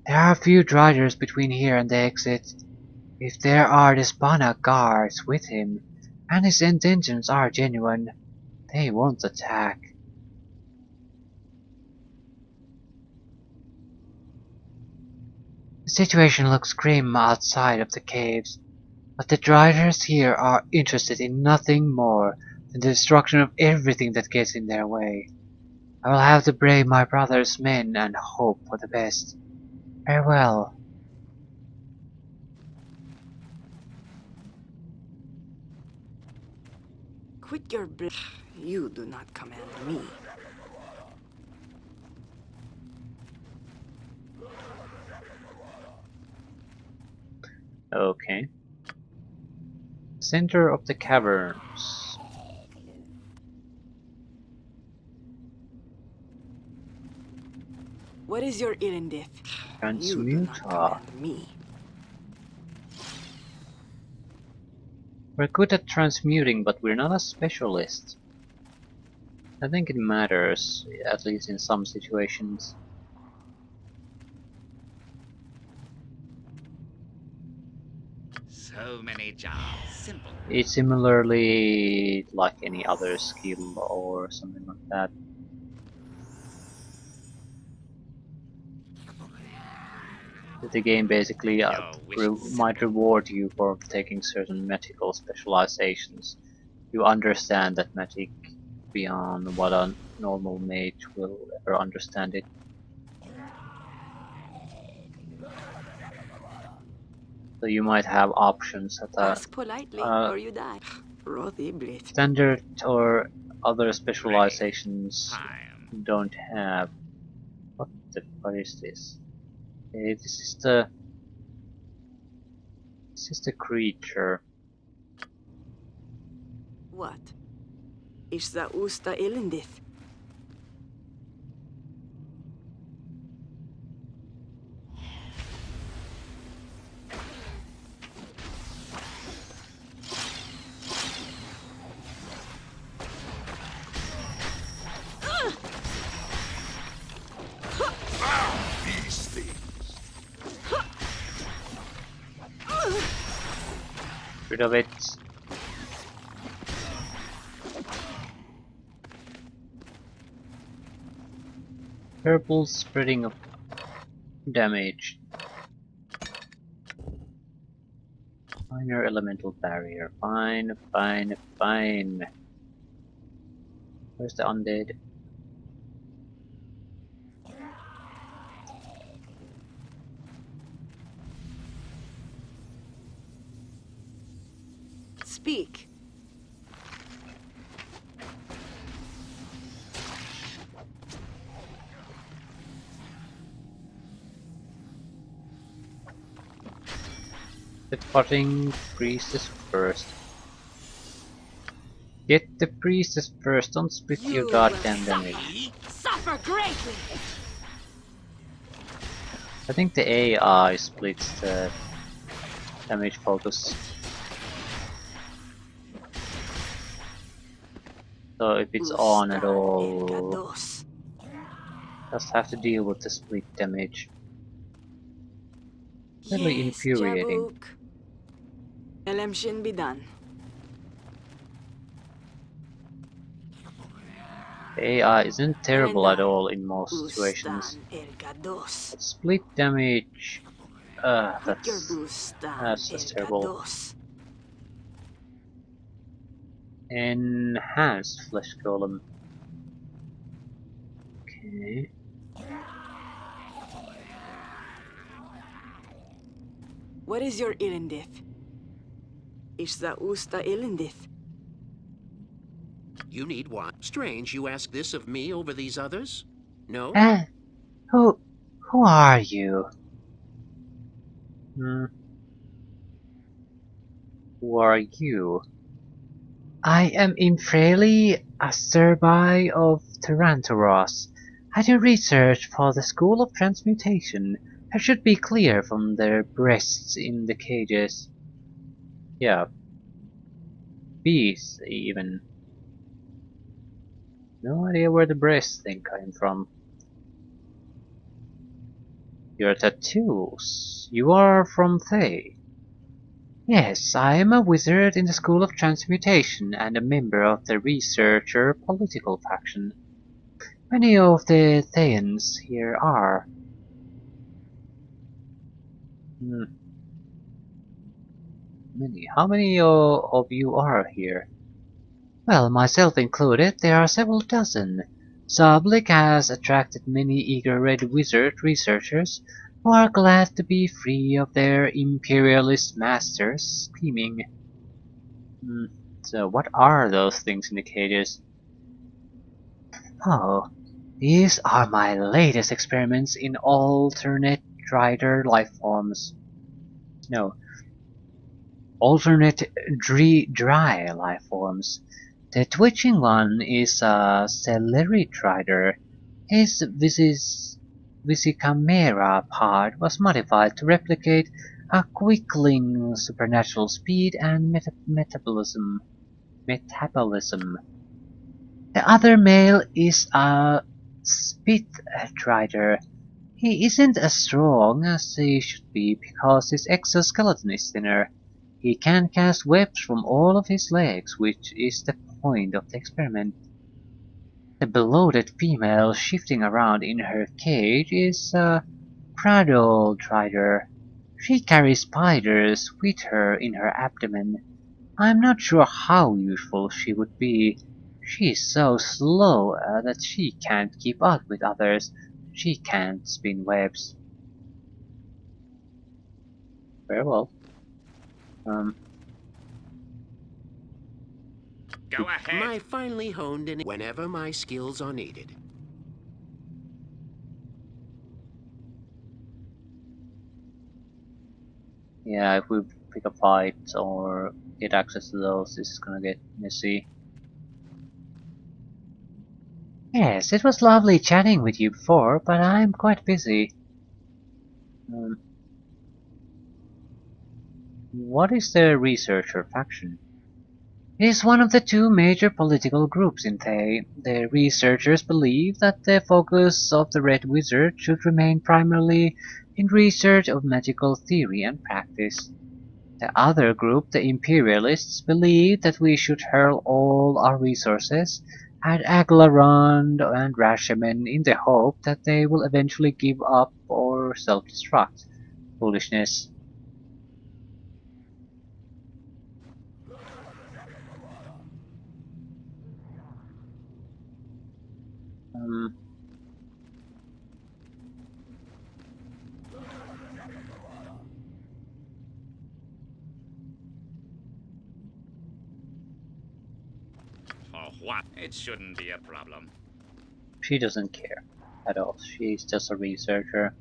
There are a few Driders between here and the exit. If there are Despana guards with him, and his intentions are genuine, they won't attack. The situation looks grim outside of the caves, but the Driders here are interested in nothing more than the destruction of everything that gets in their way. I will have to brave my brother's men and hope for the best. Farewell.
Quit your bl. You do not command me.
Okay. Center of the caverns.
What is your Irendith? You do not
Transmuter.
command me.
We're good at transmuting, but we're not a specialist. I think it matters, at least in some situations.
So many jobs. Simple.
It's similarly like any other skill or something like that. The game basically
Your wish is
might
simple.
reward you for taking certain magical specializations. You understand that magic beyond what a normal mage will ever understand it. So you might have options that are
Ask politely,
uh,
or you die. Rotiblit.
standard or other
Ready.
specializations
Time.
don't have. What the fuck is this? Okay, this is the creature.
What? Is the Usta Irendith?
These things.
Rid of it. Purple spreading of damage. Minor elemental barrier. Fine, fine, fine. Where's the undead?
Speak.
The potting priestess first. Get the priestess first, don't split your
You
goddamn
will
damage.
suffer greatly.
I think the AI splits the damage focus. So if it's on at
Ustan
all,
Elgados.
just have to deal with the split damage. Really
Yes,
infuriating.
Jabuk. Elemshin Bidan.
The AI isn't terrible at
Elendar.
all in most situations.
Ustan Elgados.
But split damage,
Hickerbu Stan
that's just terrible.
Elgados.
Enhanced flesh golem. Okay.
What is your Irendith? Is the Usta Irendith?
You need one. Strange you ask this of me over these others? No?
Eh, who, who are you? Hmm, who are you? I am Infreli, a Serbi of Tarantoros. I do research for the School of Transmutation. I should be clear from their breasts in the cages. Yeah, bees even. No idea where the breast thing came from. Your tattoos. You are from Thay. Yes, I am a wizard in the School of Transmutation and a member of the Researcher political faction. Many of the Thayans here are. Hmm, many. How many of you are here? Well, myself included, there are several dozen. Zablik has attracted many eager red wizard researchers who are glad to be free of their imperialist masters' scheming. Hmm, so what are those things in the cages? Oh, these are my latest experiments in alternate drider life forms. No, alternate dry life forms. The twitching one is a Celeritrider. His Visicamera part was modified to replicate a quickling supernatural speed and metabolism. The other male is a Spittrider. He isn't as strong as he should be because his exoskeleton is thinner. He can cast webs from all of his legs, which is the point of the experiment. The bloated female shifting around in her cage is a Cradle Drider. She carries spiders with her in her abdomen. I'm not sure how useful she would be. She's so slow that she can't keep up with others. She can't spin webs. Very well. Um,
Go ahead.
My finely honed in whenever my skills are needed.
yeah, if we pick a fight or get access to those, this is gonna get messy. Yes, it was lovely chatting with you before, but I'm quite busy. What is the Researcher faction? It is one of the two major political groups in Thay. The researchers believe that the focus of the Red Wizard should remain primarily in research of magical theory and practice. The other group, the Imperialists, believe that we should hurl all our resources at Aglarond and Rashaman in the hope that they will eventually give up or self-destruct. Foolishness. Um,
For what? It shouldn't be a problem.
she doesn't care at all. She's just a researcher.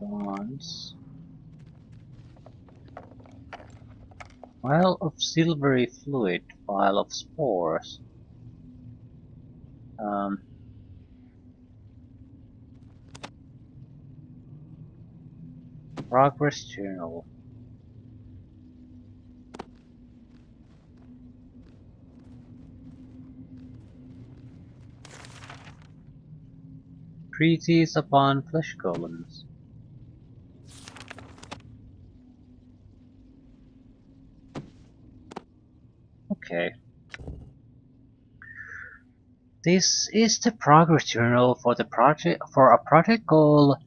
Once. Vial of silvery fluid, vial of spores. Um, Progress journal. Treatise upon flesh golems. Okay. This is the progress journal for the project for a project called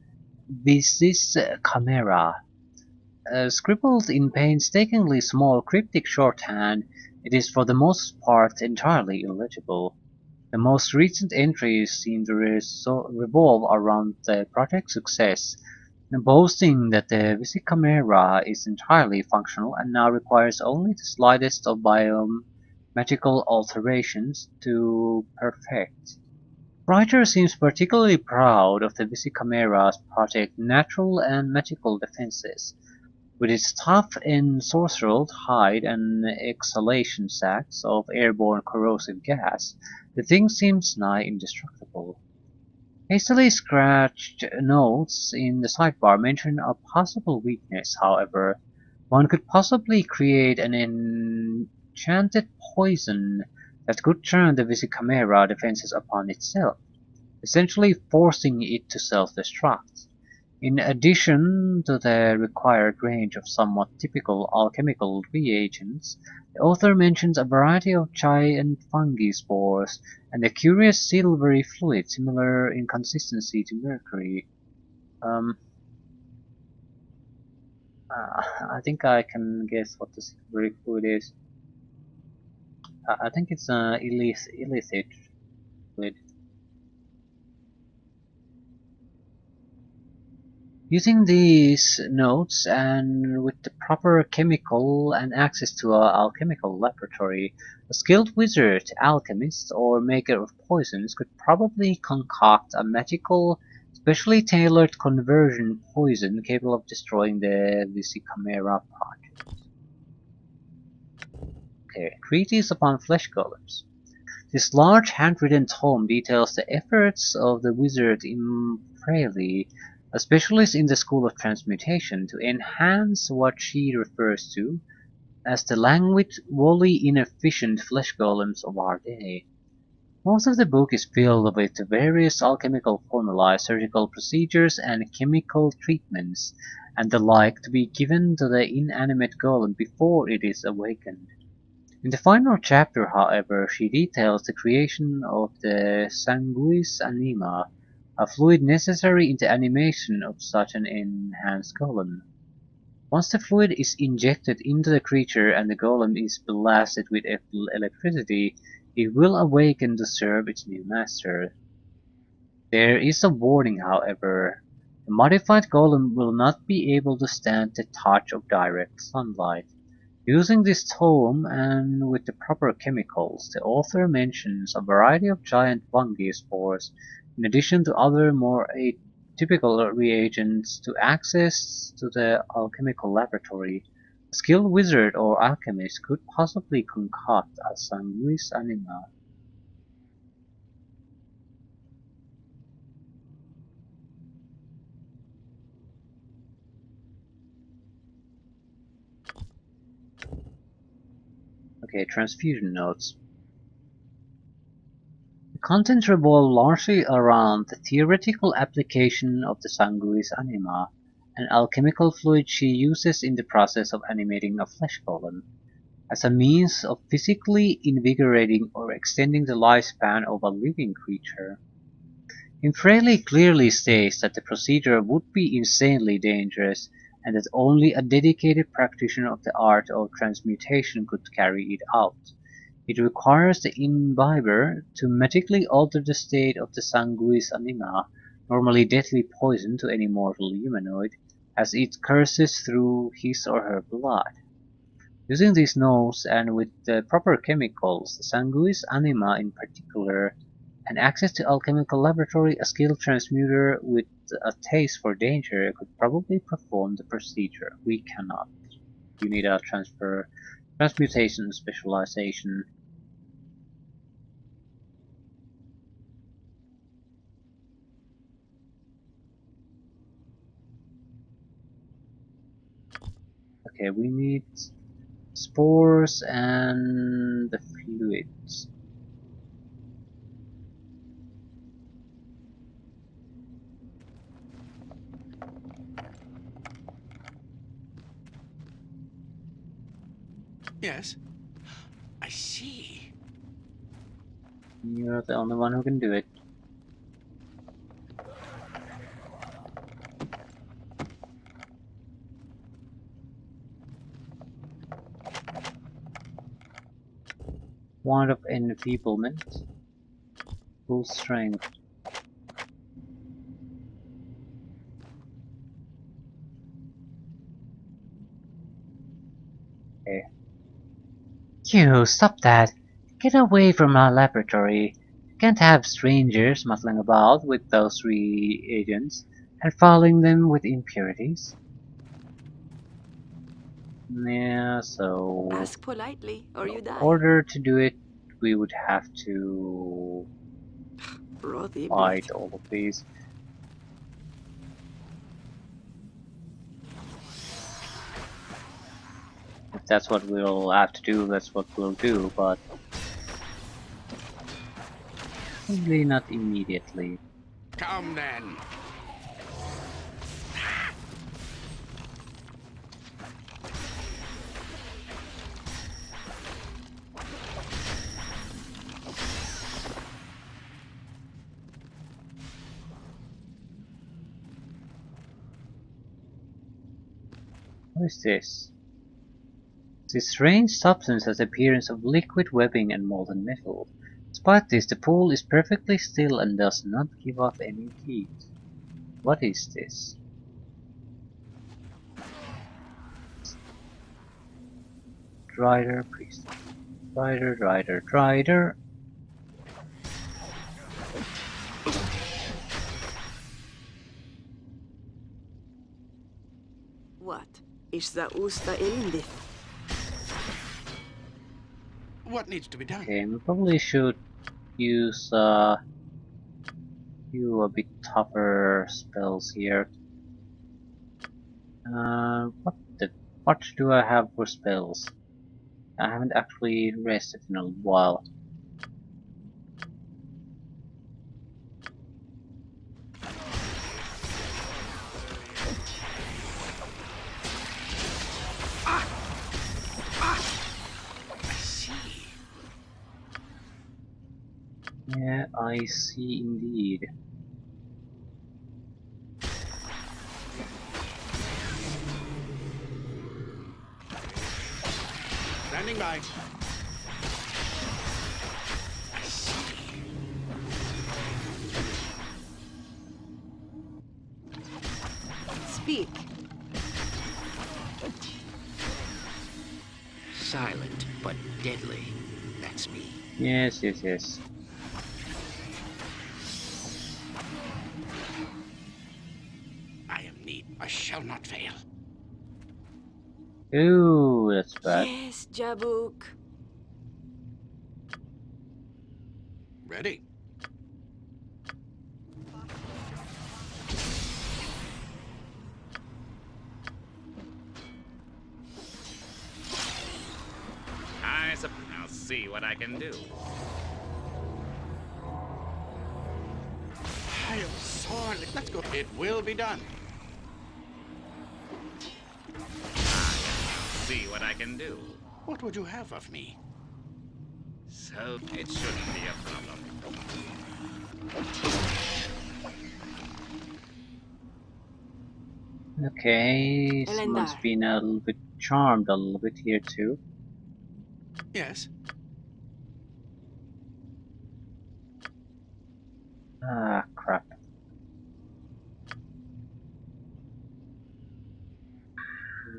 Visis Chimera. Scribbled in painstakingly small cryptic shorthand, it is for the most part entirely illegible. The most recent entries seem to revolve around the project's success, boasting that the Visicamera is entirely functional and now requires only the slightest of biomagical alterations to perfect. Writer seems particularly proud of the Visicamera's project natural and magical defenses. With its tough ensorcelled hide and exhalation sacs of airborne corrosive gas, the thing seems nigh indestructible. Hastily scratched notes in the sidebar mention a possible weakness, however. One could possibly create an enchanted poison that could turn the Visicamera defenses upon itself, essentially forcing it to self-destruct. In addition to the required range of somewhat typical alchemical reagents, the author mentions a variety of giant fungi spores and a curious silvery fluid similar in consistency to mercury. Um, I think I can guess what the silvery fluid is. I think it's illicit fluid. Using these notes and with the proper chemical and access to an alchemical laboratory, a skilled wizard, alchemist, or maker of poisons could probably concoct a magical, specially tailored conversion poison capable of destroying the Chimera project. Okay, Treatise upon Flesh Golems. This large handwritten tome details the efforts of the wizard Imprali, a specialist in the school of transmutation, to enhance what she refers to as the languid, wholly inefficient flesh golems of our day. Most of the book is filled with various alchemical formulae, surgical procedures, and chemical treatments, and the like to be given to the inanimate golem before it is awakened. In the final chapter, however, she details the creation of the sanguis anima, a fluid necessary in the animation of such an enhanced golem. Once the fluid is injected into the creature and the golem is blasted with electricity, it will awaken to serve its new master. There is a warning, however. The modified golem will not be able to stand the touch of direct sunlight. Using this tome and with the proper chemicals, the author mentions a variety of giant fungi spores, in addition to other more atypical reagents to access to the alchemical laboratory. A skilled wizard or alchemist could possibly concoct a sanguis anima. Okay, transfusion notes. The contents revolve largely around the theoretical application of the sanguis anima, an alchemical fluid she uses in the process of animating a flesh golem, as a means of physically invigorating or extending the lifespan of a living creature. Infrelli clearly states that the procedure would be insanely dangerous, and that only a dedicated practitioner of the art of transmutation could carry it out. It requires the imbiber to magically alter the state of the sanguis anima, normally deadly poison to any mortal humanoid, as it courses through his or her blood. Using these notes and with the proper chemicals, the sanguis anima in particular, and access to alchemical laboratory, a skilled transmuter with a taste for danger could probably perform the procedure. We cannot. You need a transmutation specialization. Okay, we need spores and the fluids.
Yes, I see.
You're the only one who can do it. Wand of enfeeblement. Full strength. Okay. You, stop that! Get away from our laboratory. You can't have strangers muddling about with those reagents and fouling them with impurities. Yeah, so
Ask politely, or you
in
die.
order to do it, we would have to
Rothy
fight
breath.
all of these. If that's what we'll have to do, that's what we'll do, but probably not immediately.
Come then.
What is this? This strange substance has the appearance of liquid webbing and molten metal. Despite this, the pool is perfectly still and does not give off any heat. What is this? Rider, priest. Rider.
What? Ishza usta ilindith.
What needs to be done?
Okay, we probably should use few a bit tougher spells here. What do I have for spells? I haven't actually rested in a while.
I see.
Yeah, I see indeed.
Standing by. I see.
Speak.
Silent but deadly. That's me.
Yes.
I am need. I shall not fail.
Ooh, that's bad.
Yes, Jabuk.
Ready.
I'll see what I can do.
I am sorely. Let's go. It will be done.
See what I can do.
What would you have of me?
So it shouldn't be a problem.
Okay, someone's
Elendar.
been a little bit charmed a little bit here too.
Yes.
Ah, crap.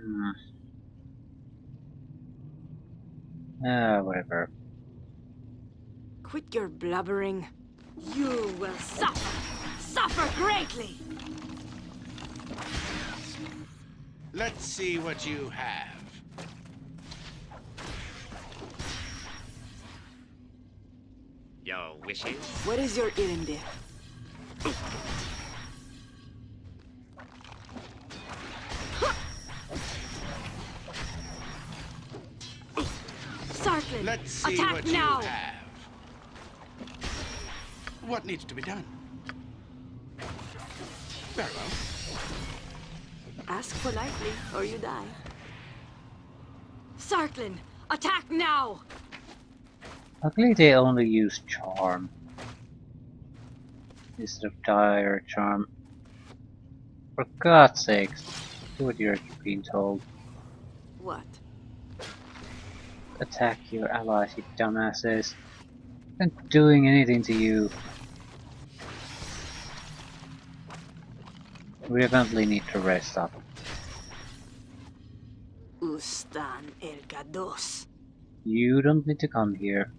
Hmm. Whatever.
Quit your blubbering. You will suffer. Suffer greatly.
Let's see what you have.
Your wishes?
What is your ilindith? Sarklin,
Let's see
attack
what
now.
you have. What needs to be done? Very well.
Ask politely, or you die. Sarklin, attack now.
Luckily they only use charm instead of dire charm. For God's sakes, do what you're being told.
What?
Attack your allies, you dumbasses. I'm not doing anything to you. We definitely need to rest up.
Ustan el Gados.
You don't need to come here.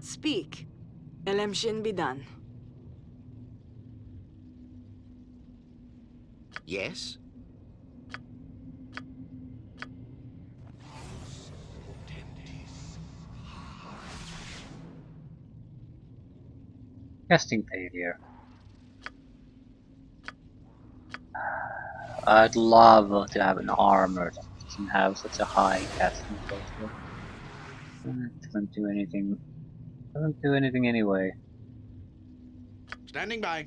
Speak. Elemshin be done.
Yes?
Casting failure. I'd love to have an armor that doesn't have such a high casting failure. It doesn't do anything. Doesn't do anything anyway.
Standing by.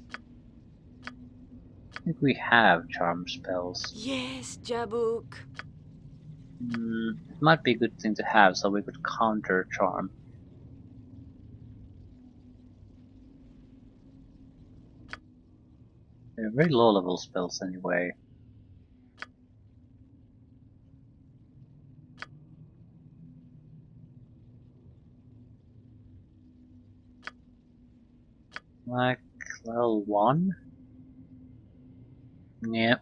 I think we have charm spells.
Yes, Jabuk.
It might be a good thing to have so we could counter charm. They're very low level spells anyway. Like level 1? Yep.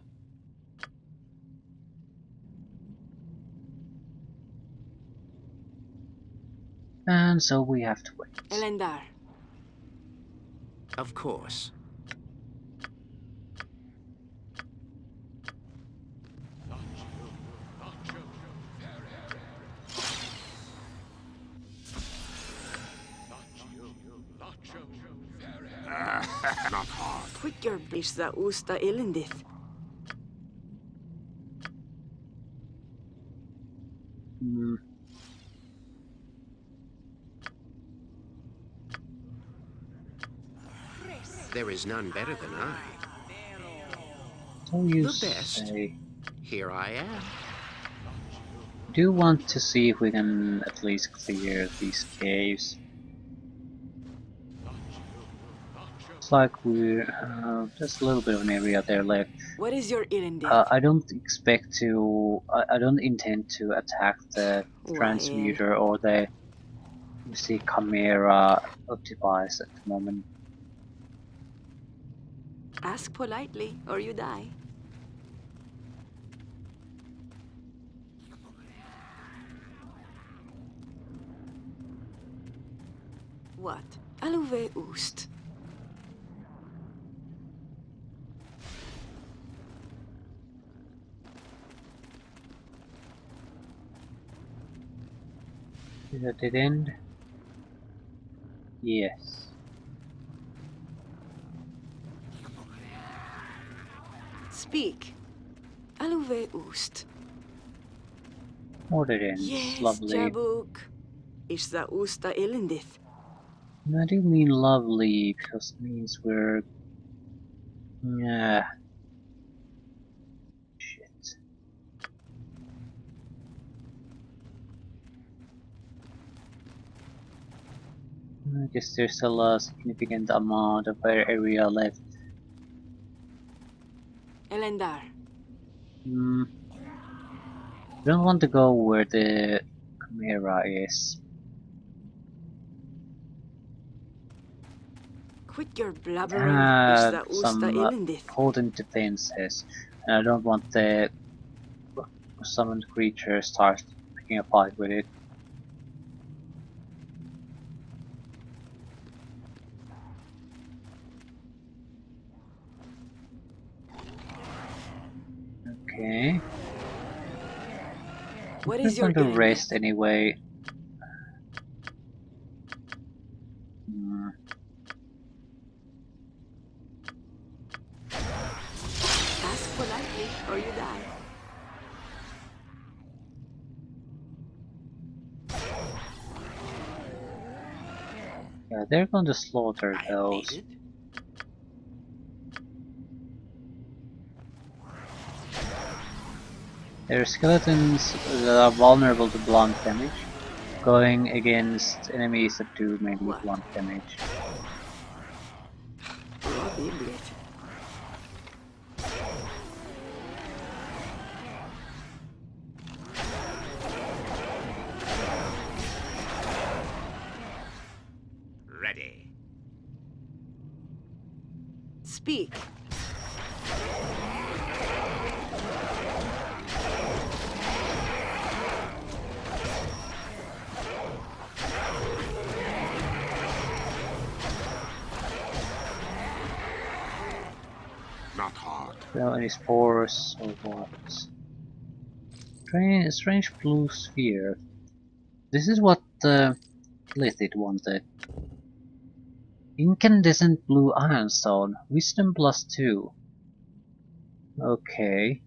and so we have to wait.
Elendar.
Of course.
Not hard.
Quit your bish the usta Ilindith.
Hmm.
There is none better than I.
So you
The best.
say.
Here I am.
Do want to see if we can at least clear these caves. Looks like we're just a little bit of an area there left.
What is your Ilindith?
I don't expect to. I don't intend to attack the transmuter or the chimera device at the moment.
Ask politely, or you die. What? Aluve Oost.
Is that dead end? Yes.
Speak. Aluve Oost.
More dead ends.
Yes,
Lovely.
Jabuk. Is the usta Ilindith.
I do mean lovely because it means we're. Yeah. Shit. I guess there's still a significant amount of area left.
Elendar.
Hmm. Don't want to go where the chimera is.
Quit your blubbering. Is the usta
Some
Ilindith.
potent defenses, and I don't want the summoned creature start picking a fight with it. Okay.
What
I'm
is your
going to
Ilindith?
rest anyway. Hmm.
Ask politely, or you die.
Yeah, they're going to slaughter
I am
those.
needed.
There are skeletons that are vulnerable to blunt damage, going against enemies that do mainly
What?
blunt damage.
Rob Iblet.
Ready.
Speak.
Not hard.
So any spores or what? Strange blue sphere. This is what Lithid wanted. Incandescent blue ironstone. Wisdom +2. Okay.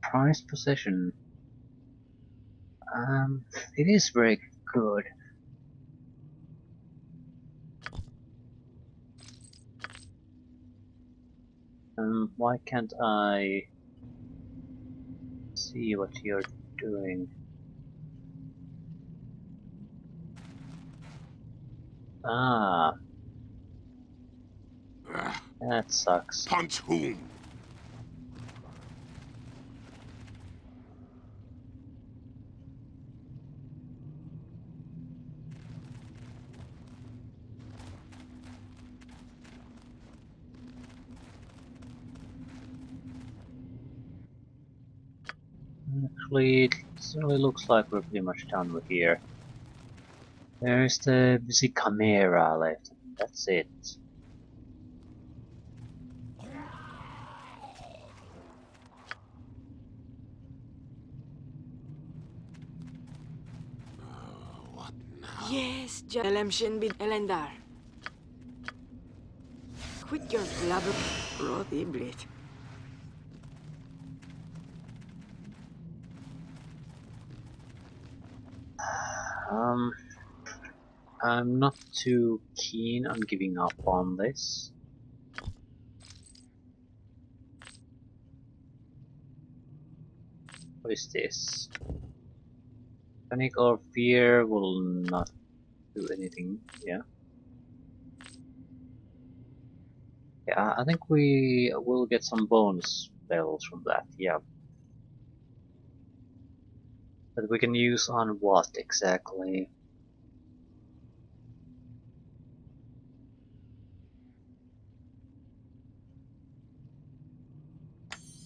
Prized possession. It is very good. Why can't I see what you're doing? Ah,
Ah,
that sucks.
punch whom?
Actually, it certainly looks like we're pretty much done with here. There's the busy Chimera left. That's it.
What now?
Yes, Elemshin bid Elendar. Quit your blabber. Rot Ibrit.
Um, I'm not too keen on giving up on this. What is this? Panic or fear will not do anything. Yeah. Yeah, I think we will get some bonus spells from that. Yeah. That we can use on what exactly?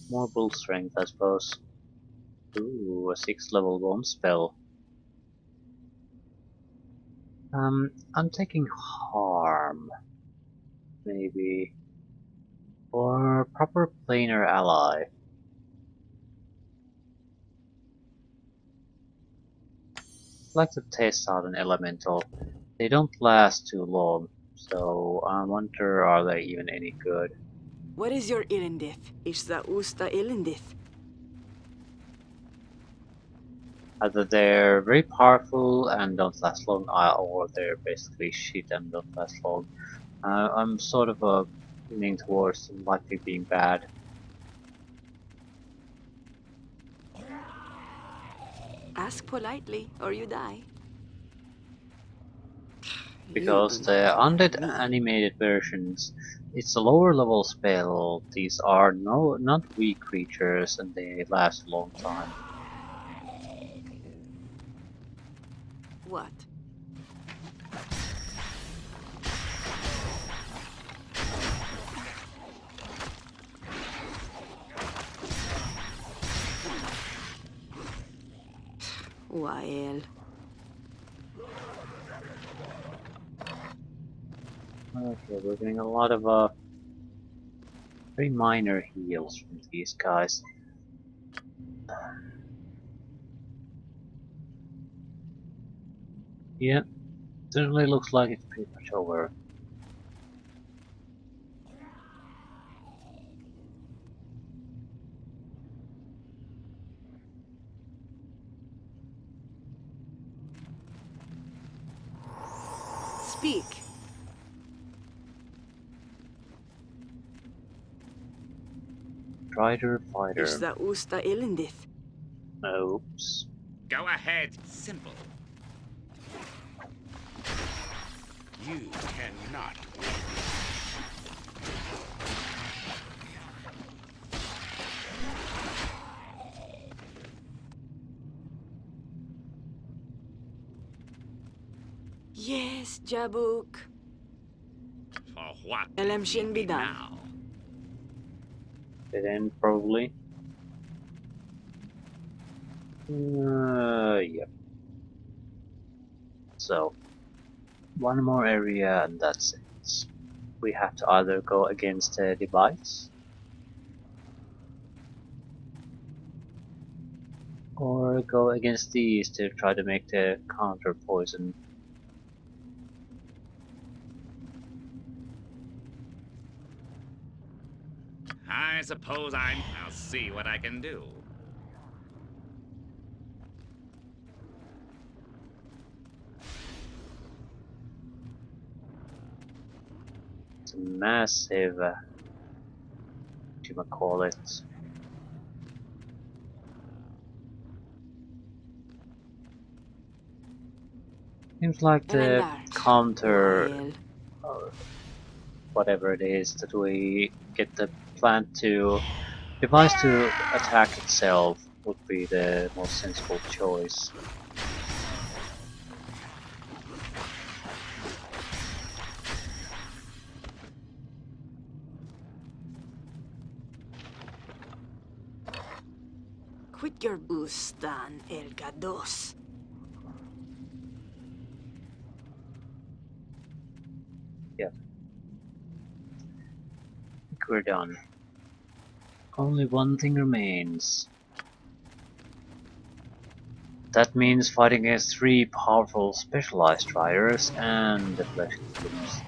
More bull strength, I suppose. Ooh, a 6th level bomb spell. I'm taking harm, maybe, or proper planar ally. I'd like to test out an elemental. They don't last too long, so I wonder are they even any good.
What is your Ilindith? Ishza Usta Ilindith.
Either they're very powerful and don't last long, or they're basically shit and don't last long. I'm sort of leaning towards them likely being bad.
Ask politely, or you die. You
Because
do not
the
command
undead
me.
animated versions, it's a lower level spell. These are not weak creatures and they last a long time.
What? Wael.
Okay, we're getting a lot of very minor heals from these guys. Yeah, certainly looks like it's pretty much over.
Speak.
Strider fighter.
Ishza Usta Ilindith.
Oops.
Go ahead. Simple.
You cannot win.
Yes, Jabuk.
For what?
Elemshin
Need me
Bidan.
now.
Dead end probably. Yep. So, one more area and that's it. We have to either go against the device or go against these to try to make the counter poison.
I suppose I'll see what I can do.
It's a massive, what do you call it? Seems like the
Elendar.
counter,
Wael.
uh, whatever it is that we get the plant to device to attack itself would be the most sensible choice.
Quit your bustan, El Gados.
Yeah, I think we're done. Only one thing remains. That means fighting against 3 powerful specialized riders and the flesh golems.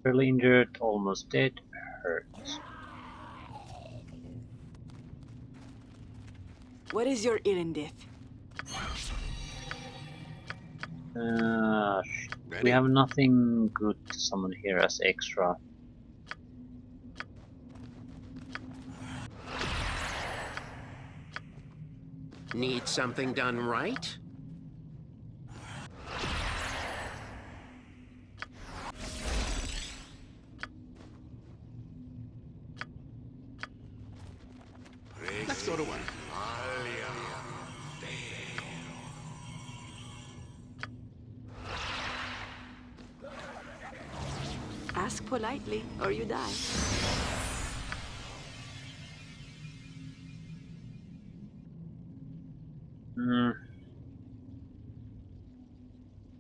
Fairly injured, almost dead, hurt.
What is your Ilindith?
We
Ready?
have nothing good to summon here as extra.
Need something done right?
Let's go to work.
Ask politely, or you die.
Hmm.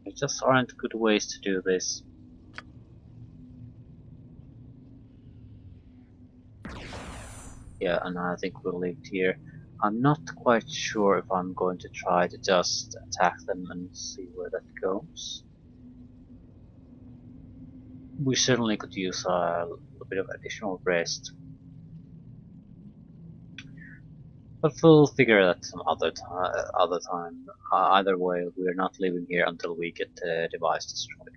There just aren't good ways to do this. Yeah, and I think we'll leave it here. I'm not quite sure if I'm going to try to just attack them and see where that goes. We certainly could use a little bit of additional rest. But we'll figure that some other time. Either way, we're not leaving here until we get the device destroyed.